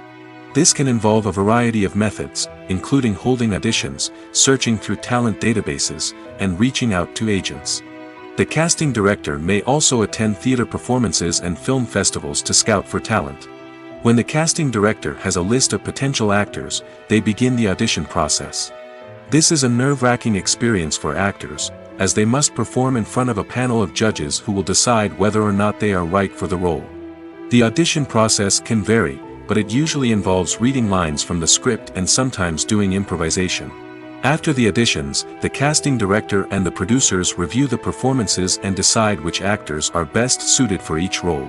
This can involve a variety of methods, including holding auditions, searching through talent databases, and reaching out to agents. The casting director may also attend theater performances and film festivals to scout for talent. When the casting director has a list of potential actors, they begin the audition process. This is a nerve-wracking experience for actors, as they must perform in front of a panel of judges who will decide whether or not they are right for the role. The audition process can vary, but it usually involves reading lines from the script and sometimes doing improvisation. After the auditions, the casting director and the producers review the performances and decide which actors are best suited for each role.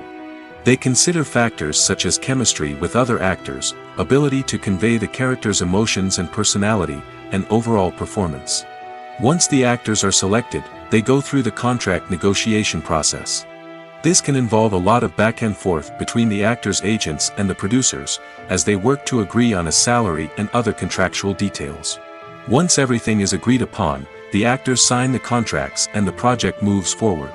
They consider factors such as chemistry with other actors, ability to convey the character's emotions and personality, and overall performance. Once the actors are selected, they go through the contract negotiation process. This can involve a lot of back and forth between the actors' agents and the producers, as they work to agree on a salary and other contractual details. Once everything is agreed upon, the actors sign the contracts and the project moves forward.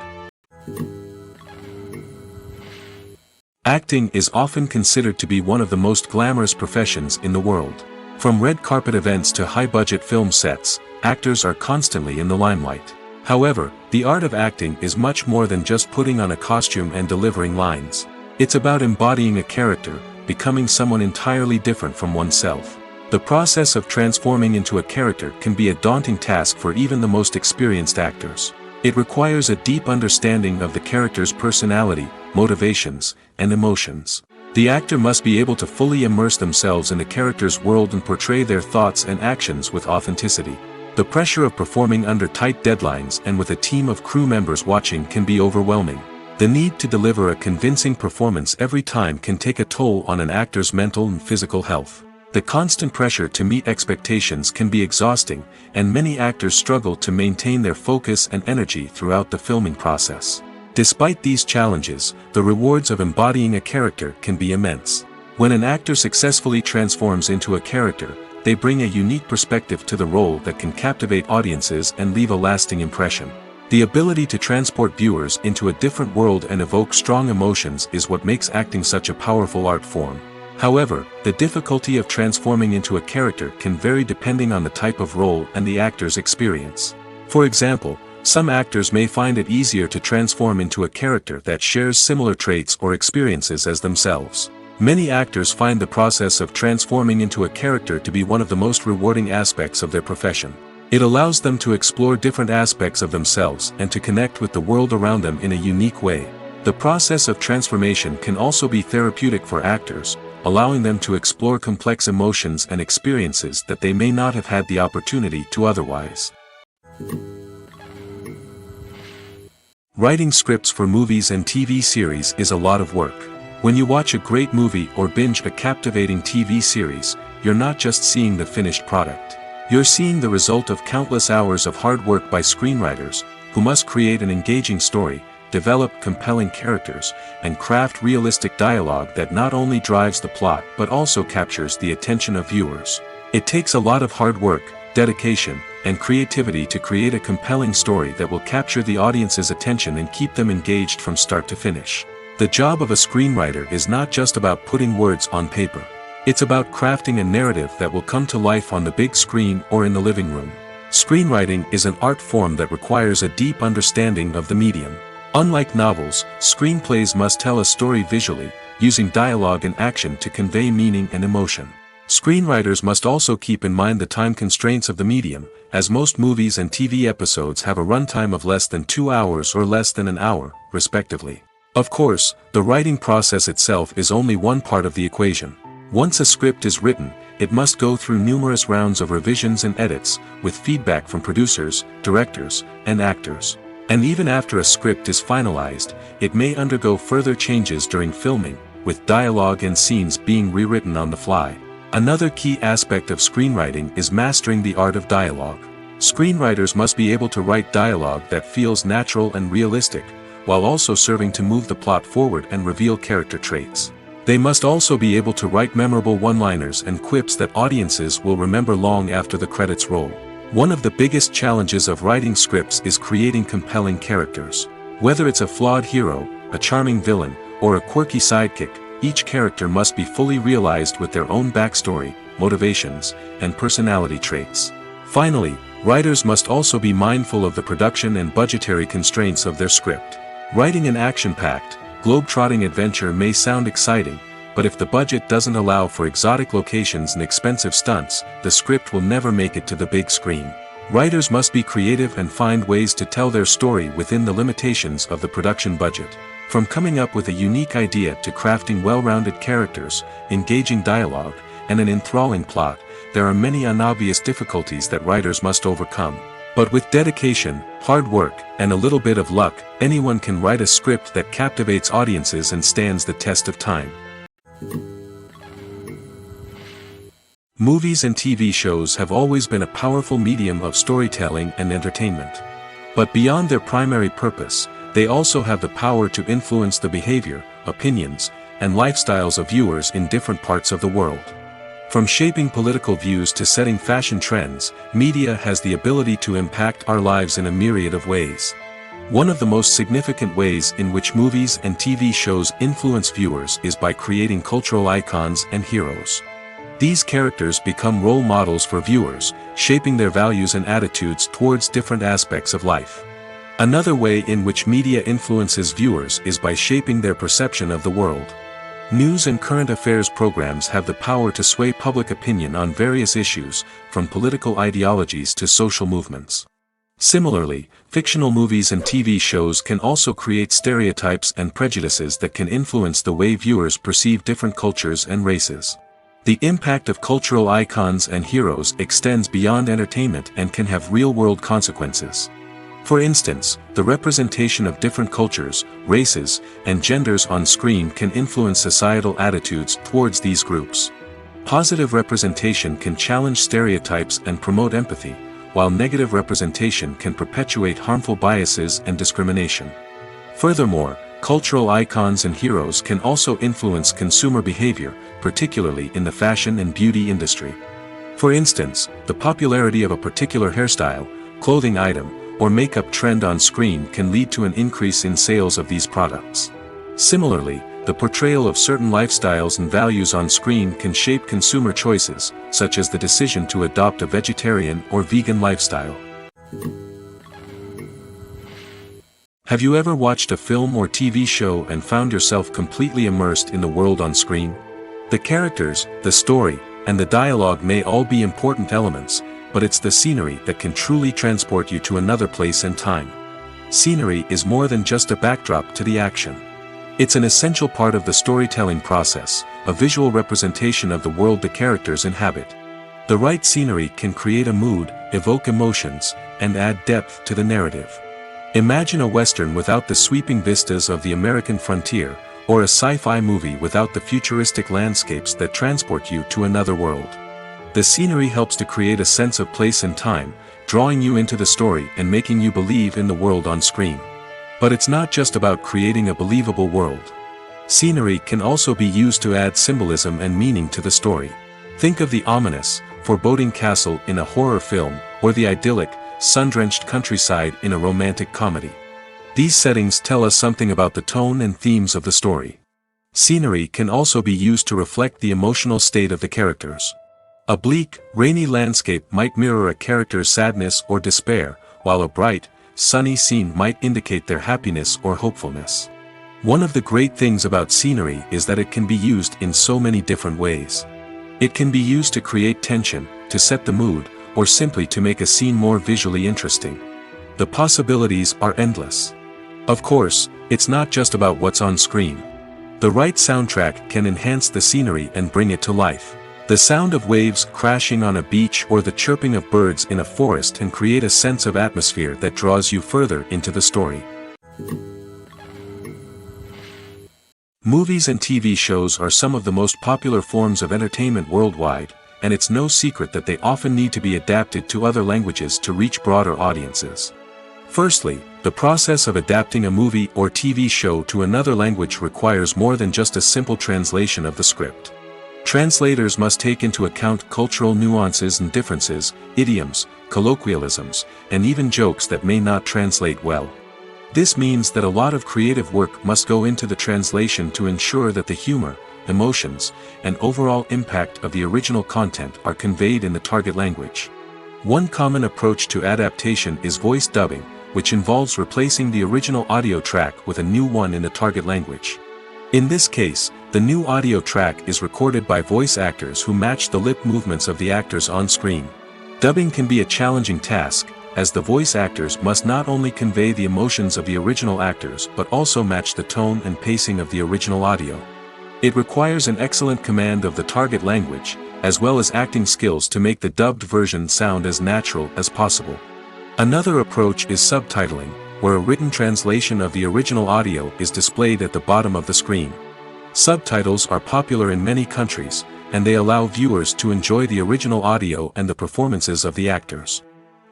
Acting is often considered to be one of the most glamorous professions in the world. From red carpet events to high-budget film sets, actors are constantly in the limelight. However, the art of acting is much more than just putting on a costume and delivering lines. It's about embodying a character, becoming someone entirely different from oneself. The process of transforming into a character can be a daunting task for even the most experienced actors. It requires a deep understanding of the character's personality, motivations, and emotions. The actor must be able to fully immerse themselves in the character's world and portray their thoughts and actions with authenticity. The pressure of performing under tight deadlines and with a team of crew members watching can be overwhelming. The need to deliver a convincing performance every time can take a toll on an actor's mental and physical health. The constant pressure to meet expectations can be exhausting, and many actors struggle to maintain their focus and energy throughout the filming process. Despite these challenges, the rewards of embodying a character can be immense. When an actor successfully transforms into a character, they bring a unique perspective to the role that can captivate audiences and leave a lasting impression. The ability to transport viewers into a different world and evoke strong emotions is what makes acting such a powerful art form. However, the difficulty of transforming into a character can vary depending on the type of role and the actor's experience. For example, some actors may find it easier to transform into a character that shares similar traits or experiences as themselves. Many actors find the process of transforming into a character to be one of the most rewarding aspects of their profession. It allows them to explore different aspects of themselves and to connect with the world around them in a unique way. The process of transformation can also be therapeutic for actors, allowing them to explore complex emotions and experiences that they may not have had the opportunity to otherwise. Writing scripts for movies and TV series is a lot of work. When you watch a great movie or binge a captivating TV series, you're not just seeing the finished product. You're seeing the result of countless hours of hard work by screenwriters, who must create an engaging story, develop compelling characters, and craft realistic dialogue that not only drives the plot but also captures the attention of viewers. It takes a lot of hard work, dedication, and creativity to create a compelling story that will capture the audience's attention and keep them engaged from start to finish. The job of a screenwriter is not just about putting words on paper. It's about crafting a narrative that will come to life on the big screen or in the living room. Screenwriting is an art form that requires a deep understanding of the medium. Unlike novels, screenplays must tell a story visually, using dialogue and action to convey meaning and emotion. Screenwriters must also keep in mind the time constraints of the medium, as most movies and TV episodes have a runtime of less than 2 hours or less than an hour, respectively. Of course, the writing process itself is only one part of the equation. Once a script is written, it must go through numerous rounds of revisions and edits, with feedback from producers, directors, and actors. And even after a script is finalized, it may undergo further changes during filming, with dialogue and scenes being rewritten on the fly. Another key aspect of screenwriting is mastering the art of dialogue. Screenwriters must be able to write dialogue that feels natural and realistic, while also serving to move the plot forward and reveal character traits. They must also be able to write memorable one-liners and quips that audiences will remember long after the credits roll. One of the biggest challenges of writing scripts is creating compelling characters. Whether it's a flawed hero, a charming villain, or a quirky sidekick, each character must be fully realized with their own backstory, motivations, and personality traits. Finally, writers must also be mindful of the production and budgetary constraints of their script. Writing an action-packed, globe-trotting adventure may sound exciting, but if the budget doesn't allow for exotic locations and expensive stunts, the script will never make it to the big screen. Writers must be creative and find ways to tell their story within the limitations of the production budget. From coming up with a unique idea to crafting well-rounded characters, engaging dialogue, and an enthralling plot, there are many unobvious difficulties that writers must overcome. But with dedication, hard work, and a little bit of luck, anyone can write a script that captivates audiences and stands the test of time. Movies and TV shows have always been a powerful medium of storytelling and entertainment. But beyond their primary purpose, they also have the power to influence the behavior, opinions, and lifestyles of viewers in different parts of the world. From shaping political views to setting fashion trends, media has the ability to impact our lives in a myriad of ways. One of the most significant ways in which movies and TV shows influence viewers is by creating cultural icons and heroes. These characters become role models for viewers, shaping their values and attitudes towards different aspects of life. Another way in which media influences viewers is by shaping their perception of the world. News and current affairs programs have the power to sway public opinion on various issues, from political ideologies to social movements. Similarly, fictional movies and TV shows can also create stereotypes and prejudices that can influence the way viewers perceive different cultures and races. The impact of cultural icons and heroes extends beyond entertainment and can have real-world consequences. For instance, the representation of different cultures, races, and genders on screen can influence societal attitudes towards these groups. Positive representation can challenge stereotypes and promote empathy, while negative representation can perpetuate harmful biases and discrimination. Furthermore, cultural icons and heroes can also influence consumer behavior, particularly in the fashion and beauty industry. For instance, the popularity of a particular hairstyle, clothing item, or makeup trend on screen can lead to an increase in sales of these products. Similarly, the portrayal of certain lifestyles and values on screen can shape consumer choices, such as the decision to adopt a vegetarian or vegan lifestyle. Have you ever watched a film or TV show and found yourself completely immersed in the world on screen? The characters, the story, and the dialogue may all be important elements, but it's the scenery that can truly transport you to another place and time. Scenery is more than just a backdrop to the action. It's an essential part of the storytelling process, a visual representation of the world the characters inhabit. The right scenery can create a mood, evoke emotions, and add depth to the narrative. Imagine a Western without the sweeping vistas of the American frontier, or a sci-fi movie without the futuristic landscapes that transport you to another world. The scenery helps to create a sense of place and time, drawing you into the story and making you believe in the world on screen. But it's not just about creating a believable world. Scenery can also be used to add symbolism and meaning to the story. Think of the ominous, foreboding castle in a horror film, or the idyllic, sun-drenched countryside in a romantic comedy. These settings tell us something about the tone and themes of the story. Scenery can also be used to reflect the emotional state of the characters. A bleak, rainy landscape might mirror a character's sadness or despair, while a bright, sunny scene might indicate their happiness or hopefulness. One of the great things about scenery is that it can be used in so many different ways. It can be used to create tension, to set the mood, or simply to make a scene more visually interesting. The possibilities are endless. Of course, it's not just about what's on screen. The right soundtrack can enhance the scenery and bring it to life. The sound of waves crashing on a beach or the chirping of birds in a forest can create a sense of atmosphere that draws you further into the story. Movies and TV shows are some of the most popular forms of entertainment worldwide, and it's no secret that they often need to be adapted to other languages to reach broader audiences. Firstly, the process of adapting a movie or TV show to another language requires more than just a simple translation of the script. Translators must take into account cultural nuances and differences, idioms, colloquialisms, and even jokes that may not translate well. This means that a lot of creative work must go into the translation to ensure that the humor, emotions, and overall impact of the original content are conveyed in the target language. One common approach to adaptation is voice dubbing, which involves replacing the original audio track with a new one in the target language. In this case, the new audio track is recorded by voice actors who match the lip movements of the actors on screen. Dubbing can be a challenging task, as the voice actors must not only convey the emotions of the original actors but also match the tone and pacing of the original audio. It requires an excellent command of the target language, as well as acting skills to make the dubbed version sound as natural as possible. Another approach is subtitling, where a written translation of the original audio is displayed at the bottom of the screen. Subtitles are popular in many countries, and they allow viewers to enjoy the original audio and the performances of the actors.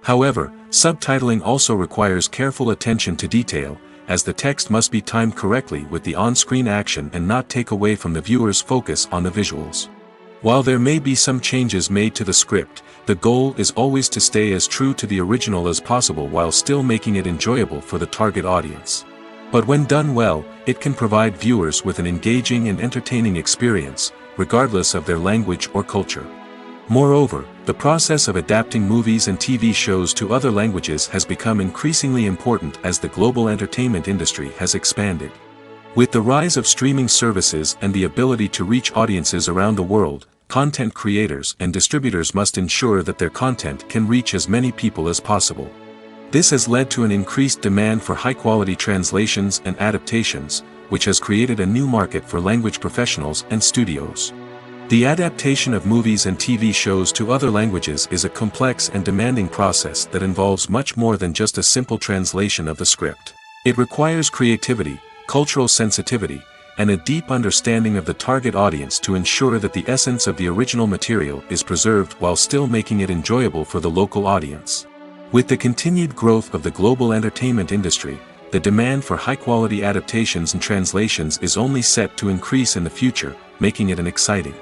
However, subtitling also requires careful attention to detail, as the text must be timed correctly with the on-screen action and not take away from the viewer's focus on the visuals. While there may be some changes made to the script, the goal is always to stay as true to the original as possible while still making it enjoyable for the target audience. But when done well, it can provide viewers with an engaging and entertaining experience, regardless of their language or culture. Moreover, the process of adapting movies and TV shows to other languages has become increasingly important as the global entertainment industry has expanded. With the rise of streaming services and the ability to reach audiences around the world, content creators and distributors must ensure that their content can reach as many people as possible. This has led to an increased demand for high-quality translations and adaptations, which has created a new market for language professionals and studios. The adaptation of movies and TV shows to other languages is a complex and demanding process that involves much more than just a simple translation of the script. It requires creativity, cultural sensitivity, and a deep understanding of the target audience to ensure that the essence of the original material is preserved while still making it enjoyable for the local audience. With the continued growth of the global entertainment industry, the demand for high-quality adaptations and translations is only set to increase in the future, making it an exciting.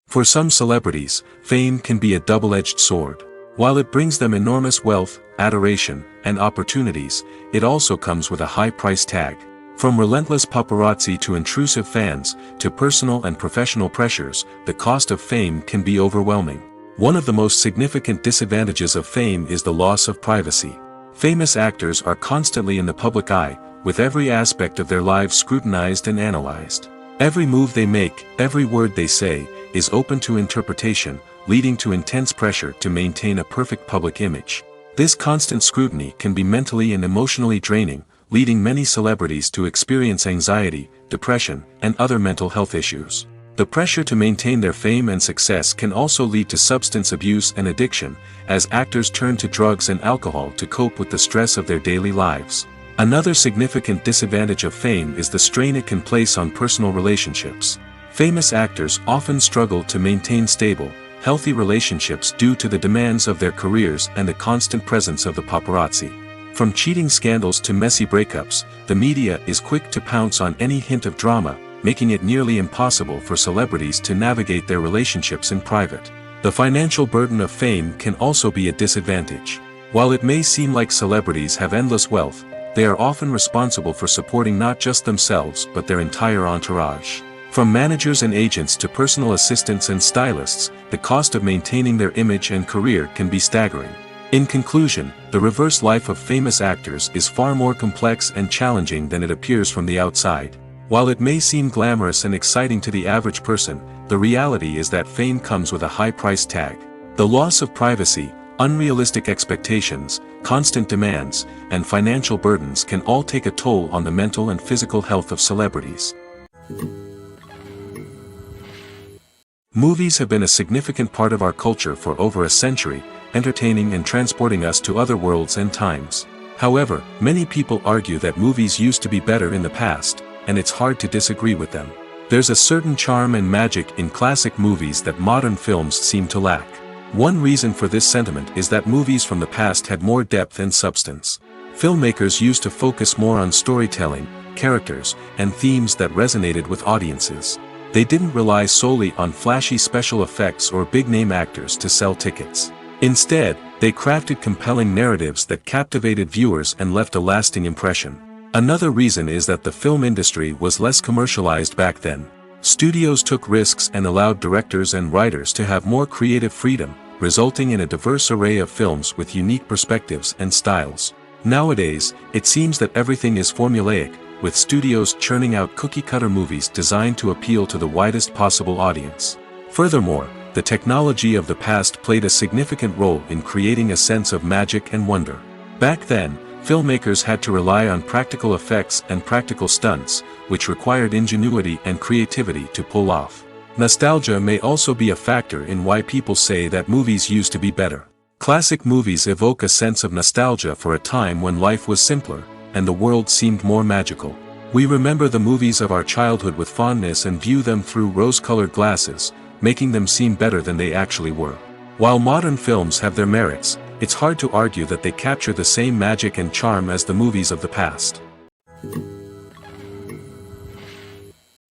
For some celebrities, fame can be a double-edged sword. While it brings them enormous wealth, adoration, and opportunities, it also comes with a high price tag. From relentless paparazzi to intrusive fans, to personal and professional pressures, the cost of fame can be overwhelming. One of the most significant disadvantages of fame is the loss of privacy. Famous actors are constantly in the public eye, with every aspect of their lives scrutinized and analyzed. Every move they make, every word they say, is open to interpretation, leading to intense pressure to maintain a perfect public image. This constant scrutiny can be mentally and emotionally draining, leading many celebrities to experience anxiety, depression, and other mental health issues. The pressure to maintain their fame and success can also lead to substance abuse and addiction, as actors turn to drugs and alcohol to cope with the stress of their daily lives. Another significant disadvantage of fame is the strain it can place on personal relationships. Famous actors often struggle to maintain stable, healthy relationships due to the demands of their careers and the constant presence of the paparazzi. From cheating scandals to messy breakups, the media is quick to pounce on any hint of drama, making it nearly impossible for celebrities to navigate their relationships in private. The financial burden of fame can also be a disadvantage. While it may seem like celebrities have endless wealth, they are often responsible for supporting not just themselves but their entire entourage. From managers and agents to personal assistants and stylists, the cost of maintaining their image and career can be staggering. In conclusion, the reverse life of famous actors is far more complex and challenging than it appears from the outside. While it may seem glamorous and exciting to the average person, the reality is that fame comes with a high price tag. The loss of privacy, unrealistic expectations, constant demands, and financial burdens can all take a toll on the mental and physical health of celebrities. Movies have been a significant part of our culture for over a century, entertaining and transporting us to other worlds and times. However, many people argue that movies used to be better in the past, and it's hard to disagree with them. There's a certain charm and magic in classic movies that modern films seem to lack. One reason for this sentiment is that movies from the past had more depth and substance. Filmmakers used to focus more on storytelling, characters, and themes that resonated with audiences. They didn't rely solely on flashy special effects or big-name actors to sell tickets. Instead, they crafted compelling narratives that captivated viewers and left a lasting impression. Another reason is that the film industry was less commercialized back then. Studios took risks and allowed directors and writers to have more creative freedom, resulting in a diverse array of films with unique perspectives and styles. Nowadays, it seems that everything is formulaic, with studios churning out cookie-cutter movies designed to appeal to the widest possible audience. Furthermore, the technology of the past played a significant role in creating a sense of magic and wonder. Back then, filmmakers had to rely on practical effects and practical stunts, which required ingenuity and creativity to pull off. Nostalgia may also be a factor in why people say that movies used to be better. Classic movies evoke a sense of nostalgia for a time when life was simpler, and the world seemed more magical. We remember the movies of our childhood with fondness and view them through rose-colored glasses, making them seem better than they actually were. While modern films have their merits, it's hard to argue that they capture the same magic and charm as the movies of the past.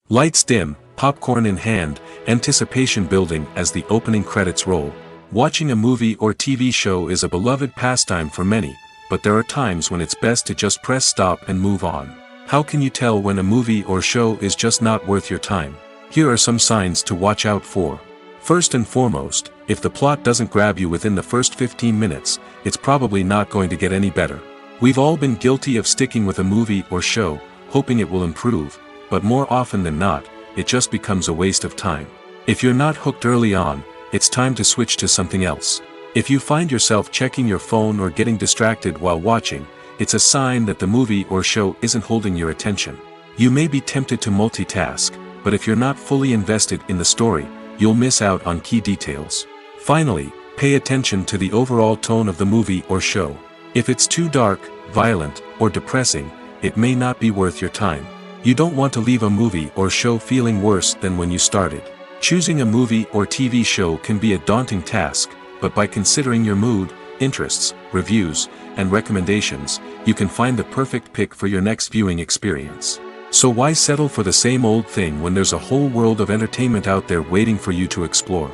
Lights dim, popcorn in hand, anticipation building as the opening credits roll. Watching a movie or TV show is a beloved pastime for many, but there are times when it's best to just press stop and move on. How can you tell when a movie or show is just not worth your time? Here are some signs to watch out for. First and foremost, if the plot doesn't grab you within the first 15 minutes, it's probably not going to get any better. We've all been guilty of sticking with a movie or show, hoping it will improve, but more often than not, it just becomes a waste of time. If you're not hooked early on, it's time to switch to something else. If you find yourself checking your phone or getting distracted while watching, it's a sign that the movie or show isn't holding your attention. You may be tempted to multitask, but if you're not fully invested in the story, you'll miss out on key details. Finally, pay attention to the overall tone of the movie or show. If it's too dark, violent, or depressing, it may not be worth your time. You don't want to leave a movie or show feeling worse than when you started. Choosing a movie or TV show can be a daunting task, but by considering your mood, interests, reviews, and recommendations, you can find the perfect pick for your next viewing experience. So why settle for the same old thing when there's a whole world of entertainment out there waiting for you to explore?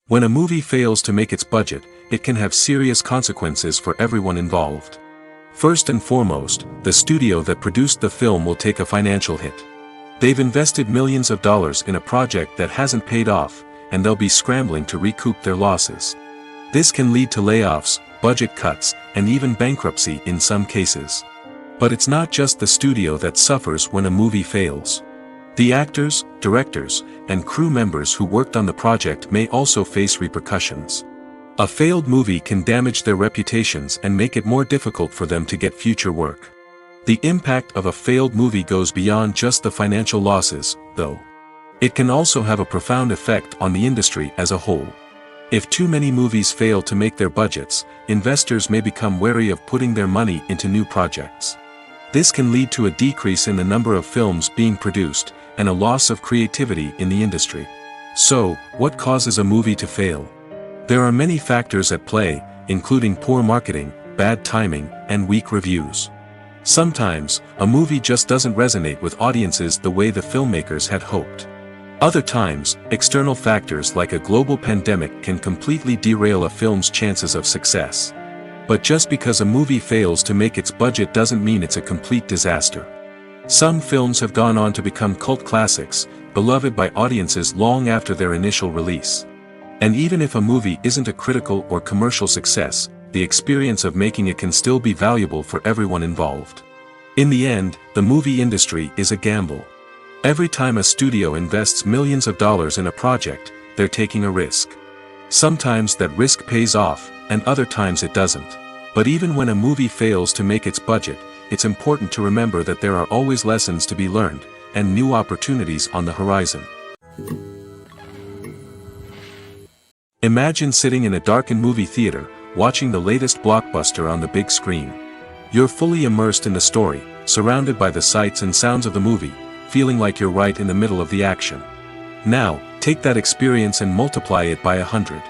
When a movie fails to make its budget, it can have serious consequences for everyone involved. First and foremost, the studio that produced the film will take a financial hit. They've invested millions of dollars in a project that hasn't paid off, and they'll be scrambling to recoup their losses. This can lead to layoffs, budget cuts, and even bankruptcy in some cases. But it's not just the studio that suffers when a movie fails. The actors, directors, and crew members who worked on the project may also face repercussions. A failed movie can damage their reputations and make it more difficult for them to get future work. The impact of a failed movie goes beyond just the financial losses, though. It can also have a profound effect on the industry as a whole. If too many movies fail to make their budgets, investors may become wary of putting their money into new projects. This can lead to a decrease in the number of films being produced, and a loss of creativity in the industry. So, what causes a movie to fail? There are many factors at play, including poor marketing, bad timing, and weak reviews. Sometimes, a movie just doesn't resonate with audiences the way the filmmakers had hoped. Other times, external factors like a global pandemic can completely derail a film's chances of success. But just because a movie fails to make its budget doesn't mean it's a complete disaster. Some films have gone on to become cult classics, beloved by audiences long after their initial release. And even if a movie isn't a critical or commercial success, the experience of making it can still be valuable for everyone involved. In the end, the movie industry is a gamble. Every time a studio invests millions of dollars in a project, they're taking a risk. Sometimes that risk pays off, and other times it doesn't. But even when a movie fails to make its budget, it's important to remember that there are always lessons to be learned, and new opportunities on the horizon. Imagine sitting in a darkened movie theater, watching the latest blockbuster on the big screen. You're fully immersed in the story, surrounded by the sights and sounds of the movie, feeling like you're right in the middle of the action. Now, take that experience and multiply it by 100.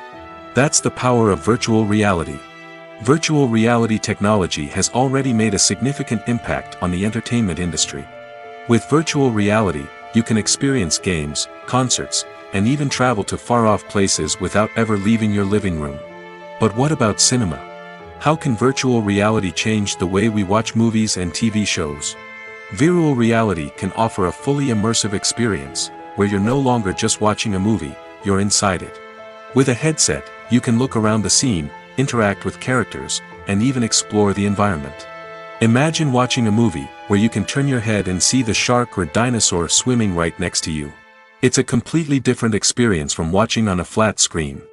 That's the power of virtual reality. Virtual reality technology has already made a significant impact on the entertainment industry. With virtual reality, you can experience games, concerts, and even travel to far-off places without ever leaving your living room. But what about cinema? How can virtual reality change the way we watch movies and TV shows? Virtual reality can offer a fully immersive experience, where you're no longer just watching a movie, you're inside it. With a headset, you can look around the scene, interact with characters, and even explore the environment. Imagine watching a movie, where you can turn your head and see the shark or dinosaur swimming right next to you. It's a completely different experience from watching on a flat screen.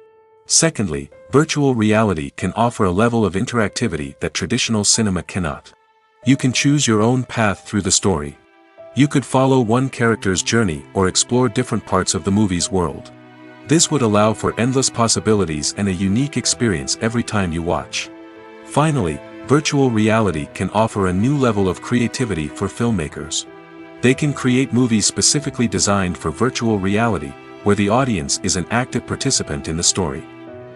Secondly, virtual reality can offer a level of interactivity that traditional cinema cannot. You can choose your own path through the story. You could follow one character's journey or explore different parts of the movie's world. This would allow for endless possibilities and a unique experience every time you watch. Finally, virtual reality can offer a new level of creativity for filmmakers. They can create movies specifically designed for virtual reality, where the audience is an active participant in the story.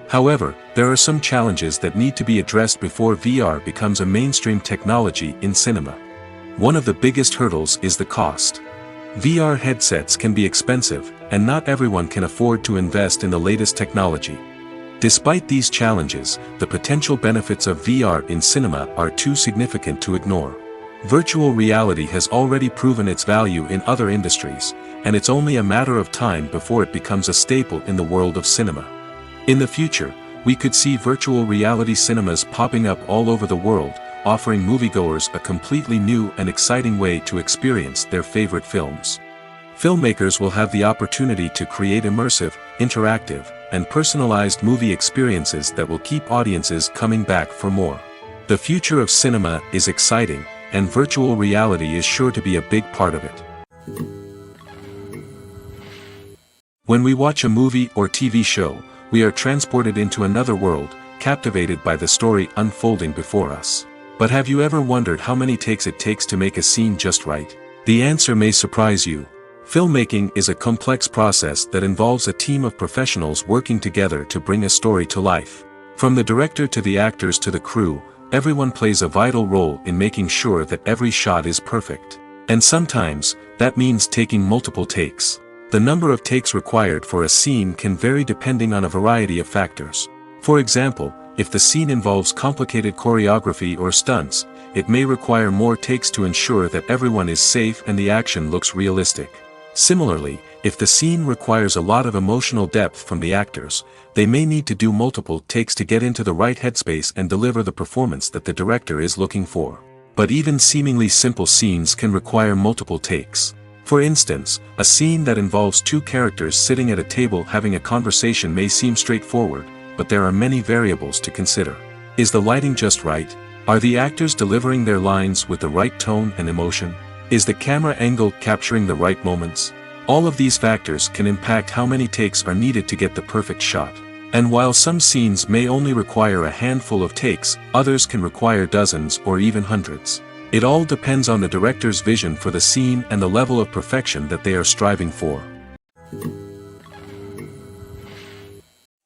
However, there are some challenges that need to be addressed before VR becomes a mainstream technology in cinema. One of the biggest hurdles is the cost. VR headsets can be expensive, and not everyone can afford to invest in the latest technology. Despite these challenges, the potential benefits of VR in cinema are too significant to ignore. Virtual reality has already proven its value in other industries, and it's only a matter of time before it becomes a staple in the world of cinema. In the future, we could see virtual reality cinemas popping up all over the world, offering moviegoers a completely new and exciting way to experience their favorite films. Filmmakers will have the opportunity to create immersive, interactive, and personalized movie experiences that will keep audiences coming back for more. The future of cinema is exciting, and virtual reality is sure to be a big part of it. When we watch a movie or TV show, we are transported into another world, captivated by the story unfolding before us. But have you ever wondered how many takes it takes to make a scene just right? The answer may surprise you. Filmmaking is a complex process that involves a team of professionals working together to bring a story to life. From the director to the actors to the crew, everyone plays a vital role in making sure that every shot is perfect. And sometimes, that means taking multiple takes. The number of takes required for a scene can vary depending on a variety of factors. For example, if the scene involves complicated choreography or stunts, it may require more takes to ensure that everyone is safe and the action looks realistic. Similarly, if the scene requires a lot of emotional depth from the actors, they may need to do multiple takes to get into the right headspace and deliver the performance that the director is looking for. But even seemingly simple scenes can require multiple takes. For instance, a scene that involves two characters sitting at a table having a conversation may seem straightforward, but there are many variables to consider. Is the lighting just right? Are the actors delivering their lines with the right tone and emotion? Is the camera angle capturing the right moments? All of these factors can impact how many takes are needed to get the perfect shot. And while some scenes may only require a handful of takes, others can require dozens or even hundreds. It all depends on the director's vision for the scene and the level of perfection that they are striving for.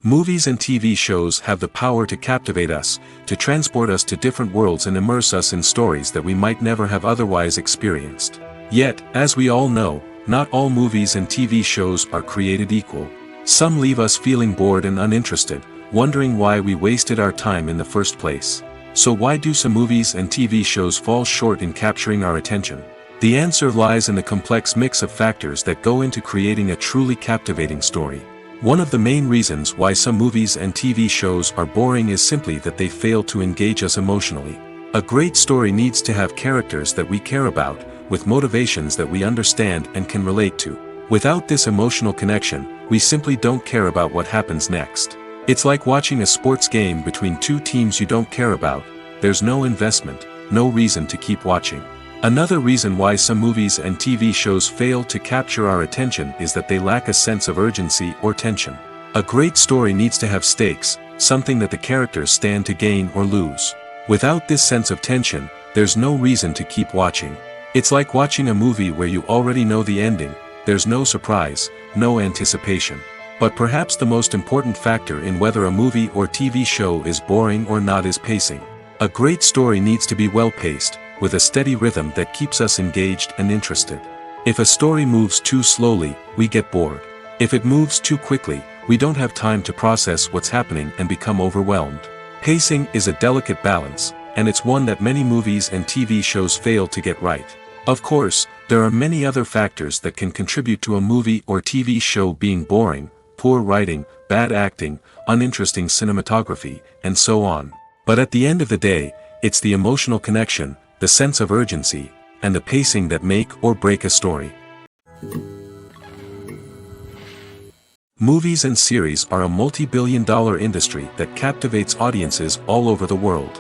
Movies and TV shows have the power to captivate us, to transport us to different worlds and immerse us in stories that we might never have otherwise experienced. Yet, as we all know, not all movies and TV shows are created equal. Some leave us feeling bored and uninterested, wondering why we wasted our time in the first place. So why do some movies and TV shows fall short in capturing our attention? The answer lies in the complex mix of factors that go into creating a truly captivating story. One of the main reasons why some movies and TV shows are boring is simply that they fail to engage us emotionally. A great story needs to have characters that we care about, with motivations that we understand and can relate to. Without this emotional connection, we simply don't care about what happens next. It's like watching a sports game between two teams you don't care about. There's no investment, no reason to keep watching. Another reason why some movies and TV shows fail to capture our attention is that they lack a sense of urgency or tension. A great story needs to have stakes, something that the characters stand to gain or lose. Without this sense of tension, there's no reason to keep watching. It's like watching a movie where you already know the ending. There's no surprise, no anticipation. But perhaps the most important factor in whether a movie or TV show is boring or not is pacing. A great story needs to be well-paced, with a steady rhythm that keeps us engaged and interested. If a story moves too slowly, we get bored. If it moves too quickly, we don't have time to process what's happening and become overwhelmed. Pacing is a delicate balance, and it's one that many movies and TV shows fail to get right. Of course, there are many other factors that can contribute to a movie or TV show being boring: poor writing, bad acting, uninteresting cinematography, and so on. But at the end of the day, it's the emotional connection, the sense of urgency, and the pacing that make or break a story. Movies and series are a multi-billion-dollar industry that captivates audiences all over the world.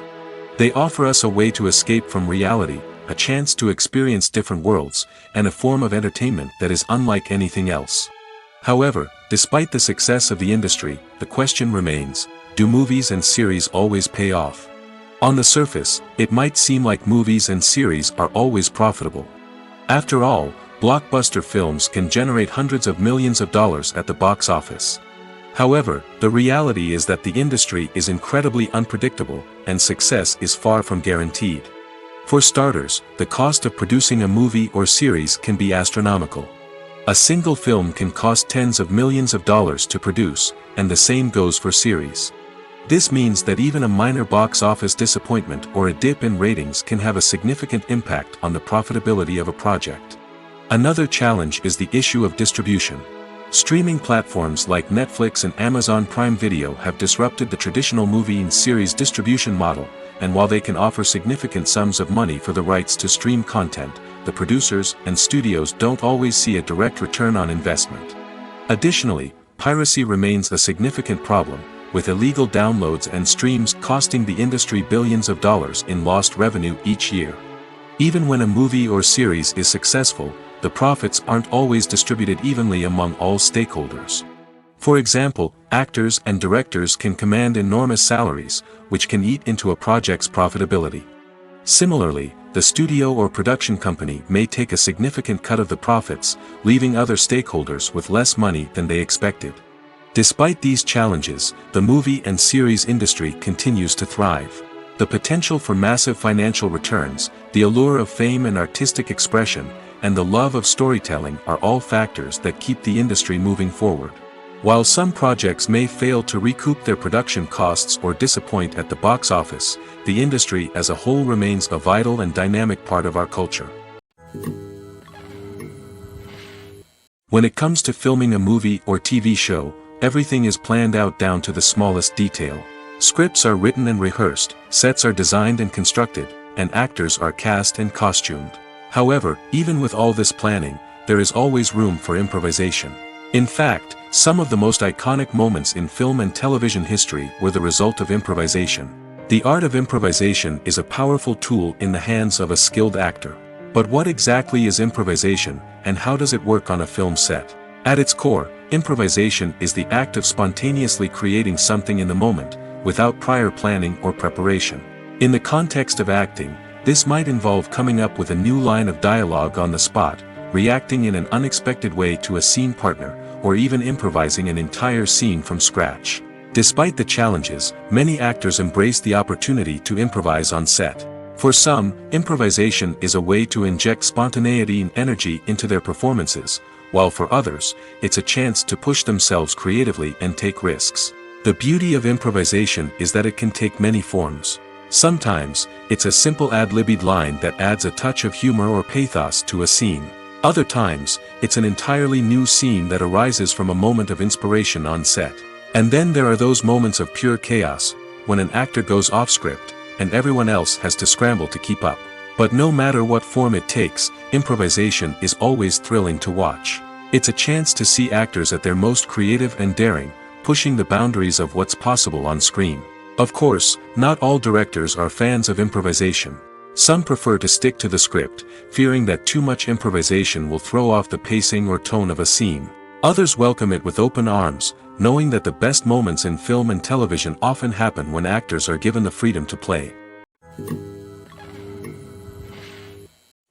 They offer us a way to escape from reality, a chance to experience different worlds, and a form of entertainment that is unlike anything else. However, despite the success of the industry, the question remains: do movies and series always pay off? On the surface, it might seem like movies and series are always profitable. After all, blockbuster films can generate hundreds of millions of dollars at the box office. However, the reality is that the industry is incredibly unpredictable, and success is far from guaranteed. For starters, the cost of producing a movie or series can be astronomical. A single film can cost tens of millions of dollars to produce, and the same goes for series. This means that even a minor box office disappointment or a dip in ratings can have a significant impact on the profitability of a project. Another challenge is the issue of distribution. Streaming platforms like Netflix and Amazon Prime Video have disrupted the traditional movie and series distribution model, and while they can offer significant sums of money for the rights to stream content, the producers and studios don't always see a direct return on investment. Additionally, piracy remains a significant problem, with illegal downloads and streams costing the industry billions of dollars in lost revenue each year. Even when a movie or series is successful, the profits aren't always distributed evenly among all stakeholders. For example, actors and directors can command enormous salaries, which can eat into a project's profitability. Similarly, the studio or production company may take a significant cut of the profits, leaving other stakeholders with less money than they expected. Despite these challenges, the movie and series industry continues to thrive. The potential for massive financial returns, the allure of fame and artistic expression, and the love of storytelling are all factors that keep the industry moving forward. While some projects may fail to recoup their production costs or disappoint at the box office, the industry as a whole remains a vital and dynamic part of our culture. When it comes to filming a movie or TV show, everything is planned out down to the smallest detail. Scripts are written and rehearsed, sets are designed and constructed, and actors are cast and costumed. However, even with all this planning, there is always room for improvisation. In fact, some of the most iconic moments in film and television history were the result of improvisation. The art of improvisation is a powerful tool in the hands of a skilled actor. But what exactly is improvisation, and how does it work on a film set? At its core, improvisation is the act of spontaneously creating something in the moment, without prior planning or preparation. In the context of acting, this might involve coming up with a new line of dialogue on the spot, reacting in an unexpected way to a scene partner, or even improvising an entire scene from scratch. Despite the challenges, many actors embrace the opportunity to improvise on set. For some, improvisation is a way to inject spontaneity and energy into their performances, while for others, it's a chance to push themselves creatively and take risks. The beauty of improvisation is that it can take many forms. Sometimes, it's a simple ad-libbed line that adds a touch of humor or pathos to a scene. Other times, it's an entirely new scene that arises from a moment of inspiration on set. And then there are those moments of pure chaos, when an actor goes off script, and everyone else has to scramble to keep up. But no matter what form it takes, improvisation is always thrilling to watch. It's a chance to see actors at their most creative and daring, pushing the boundaries of what's possible on screen. Of course, not all directors are fans of improvisation. Some prefer to stick to the script, fearing that too much improvisation will throw off the pacing or tone of a scene. Others welcome it with open arms, knowing that the best moments in film and television often happen when actors are given the freedom to play.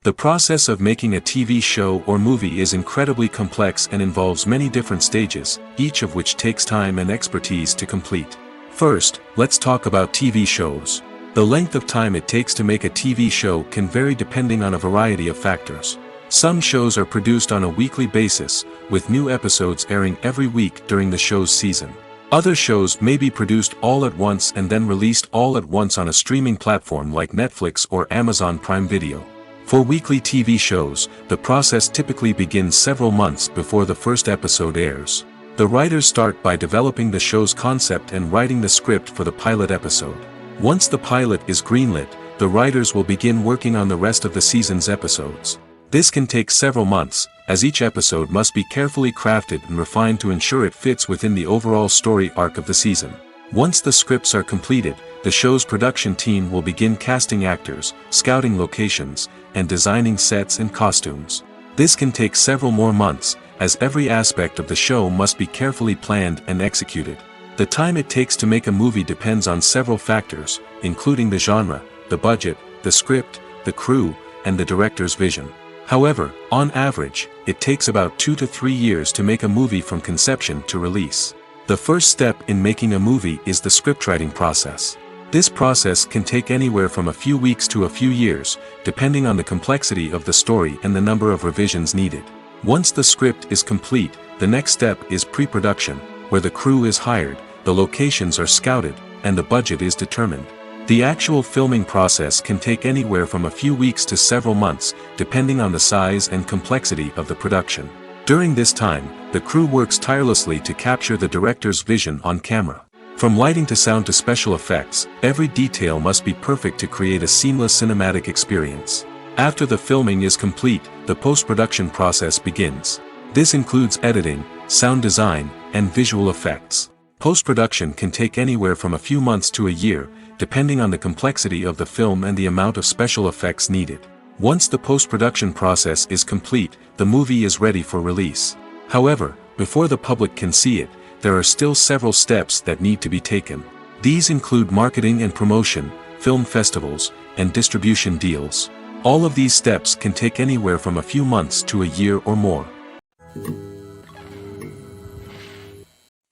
The process of making a TV show or movie is incredibly complex and involves many different stages, each of which takes time and expertise to complete. First, let's talk about TV shows. The length of time it takes to make a TV show can vary depending on a variety of factors. Some shows are produced on a weekly basis, with new episodes airing every week during the show's season. Other shows may be produced all at once and then released all at once on a streaming platform like Netflix or Amazon Prime Video. For weekly TV shows, the process typically begins several months before the first episode airs. The writers start by developing the show's concept and writing the script for the pilot episode. Once the pilot is greenlit, the writers will begin working on the rest of the season's episodes. This can take several months, as each episode must be carefully crafted and refined to ensure it fits within the overall story arc of the season. Once the scripts are completed, the show's production team will begin casting actors, scouting locations, and designing sets and costumes. This can take several more months, as every aspect of the show must be carefully planned and executed. The time it takes to make a movie depends on several factors, including the genre, the budget, the script, the crew, and the director's vision. However, on average, it takes about 2 to 3 years to make a movie from conception to release. The first step in making a movie is the scriptwriting process. This process can take anywhere from a few weeks to a few years, depending on the complexity of the story and the number of revisions needed. Once the script is complete, the next step is pre-production, where the crew is hired, the locations are scouted, and the budget is determined. The actual filming process can take anywhere from a few weeks to several months, depending on the size and complexity of the production. During this time, the crew works tirelessly to capture the director's vision on camera. From lighting to sound to special effects, every detail must be perfect to create a seamless cinematic experience. After the filming is complete, the post-production process begins. This includes editing, sound design, and visual effects. Post-production can take anywhere from a few months to a year, depending on the complexity of the film and the amount of special effects needed. Once the post-production process is complete, the movie is ready for release. However, before the public can see it, there are still several steps that need to be taken. These include marketing and promotion, film festivals, and distribution deals. All of these steps can take anywhere from a few months to a year or more.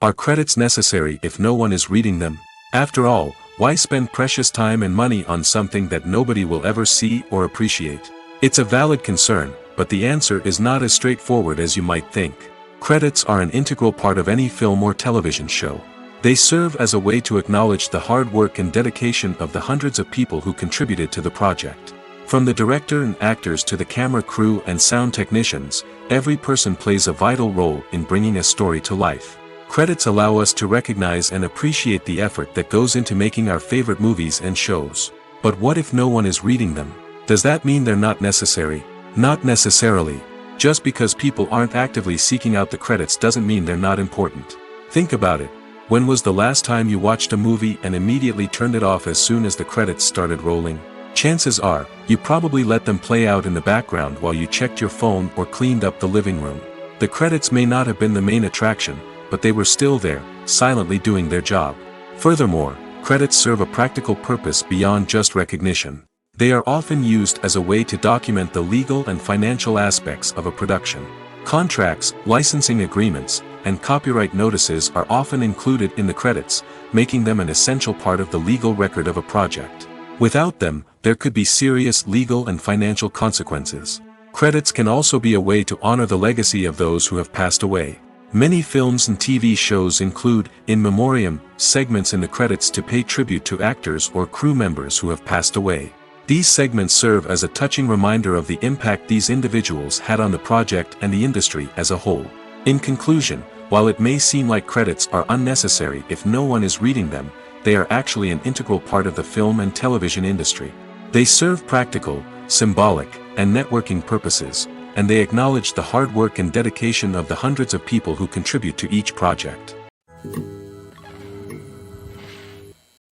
Are credits necessary if no one is reading them? After all, why spend precious time and money on something that nobody will ever see or appreciate? It's a valid concern, but the answer is not as straightforward as you might think. Credits are an integral part of any film or television show. They serve as a way to acknowledge the hard work and dedication of the hundreds of people who contributed to the project. From the director and actors to the camera crew and sound technicians, every person plays a vital role in bringing a story to life. Credits allow us to recognize and appreciate the effort that goes into making our favorite movies and shows. But what if no one is reading them? Does that mean they're not necessary? Not necessarily. Just because people aren't actively seeking out the credits doesn't mean they're not important. Think about it. When was the last time you watched a movie and immediately turned it off as soon as the credits started rolling? Chances are, you probably let them play out in the background while you checked your phone or cleaned up the living room. The credits may not have been the main attraction, but they were still there, silently doing their job. Furthermore, credits serve a practical purpose beyond just recognition. They are often used as a way to document the legal and financial aspects of a production. Contracts, licensing agreements, and copyright notices are often included in the credits, making them an essential part of the legal record of a project. Without them, there could be serious legal and financial consequences. Credits can also be a way to honor the legacy of those who have passed away. Many films and TV shows include, in memoriam, segments in the credits to pay tribute to actors or crew members who have passed away. These segments serve as a touching reminder of the impact these individuals had on the project and the industry as a whole. In conclusion, while it may seem like credits are unnecessary if no one is reading them, they are actually an integral part of the film and television industry. They serve practical, symbolic, and networking purposes, and they acknowledge the hard work and dedication of the hundreds of people who contribute to each project.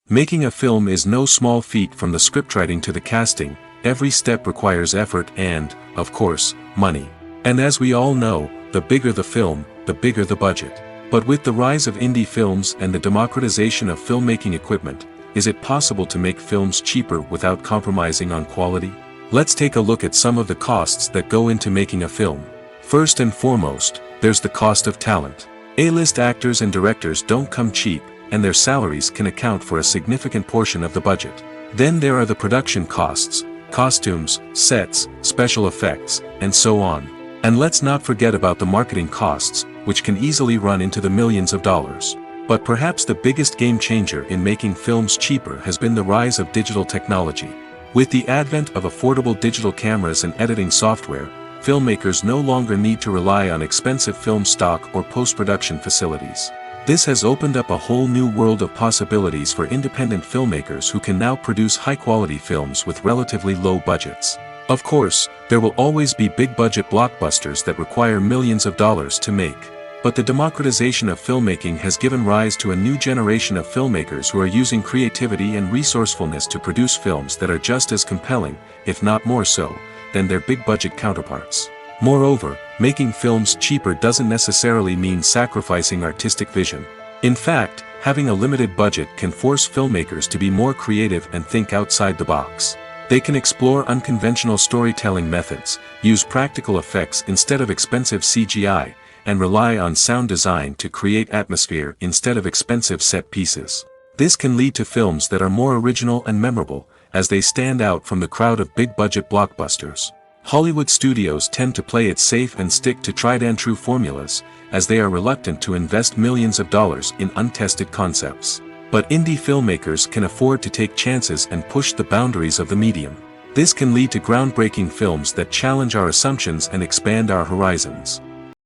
Making a film is no small feat. From the scriptwriting to the casting, every step requires effort and, of course, money. And as we all know, the bigger the film, the bigger the budget. But with the rise of indie films and the democratization of filmmaking equipment, is it possible to make films cheaper without compromising on quality? Let's take a look at some of the costs that go into making a film. First and foremost, there's the cost of talent. A-list actors and directors don't come cheap, and their salaries can account for a significant portion of the budget. Then there are the production costs, costumes, sets, special effects, and so on. And let's not forget about the marketing costs, which can easily run into the millions of dollars. But perhaps the biggest game changer in making films cheaper has been the rise of digital technology. With the advent of affordable digital cameras and editing software, filmmakers no longer need to rely on expensive film stock or post-production facilities. This has opened up a whole new world of possibilities for independent filmmakers who can now produce high-quality films with relatively low budgets. Of course, there will always be big-budget blockbusters that require millions of dollars to make. But the democratization of filmmaking has given rise to a new generation of filmmakers who are using creativity and resourcefulness to produce films that are just as compelling, if not more so, than their big-budget counterparts. Moreover, making films cheaper doesn't necessarily mean sacrificing artistic vision. In fact, having a limited budget can force filmmakers to be more creative and think outside the box. They can explore unconventional storytelling methods, use practical effects instead of expensive CGI, and rely on sound design to create atmosphere instead of expensive set pieces. This can lead to films that are more original and memorable, as they stand out from the crowd of big-budget blockbusters. Hollywood studios tend to play it safe and stick to tried-and-true formulas, as they are reluctant to invest millions of dollars in untested concepts. But indie filmmakers can afford to take chances and push the boundaries of the medium. This can lead to groundbreaking films that challenge our assumptions and expand our horizons.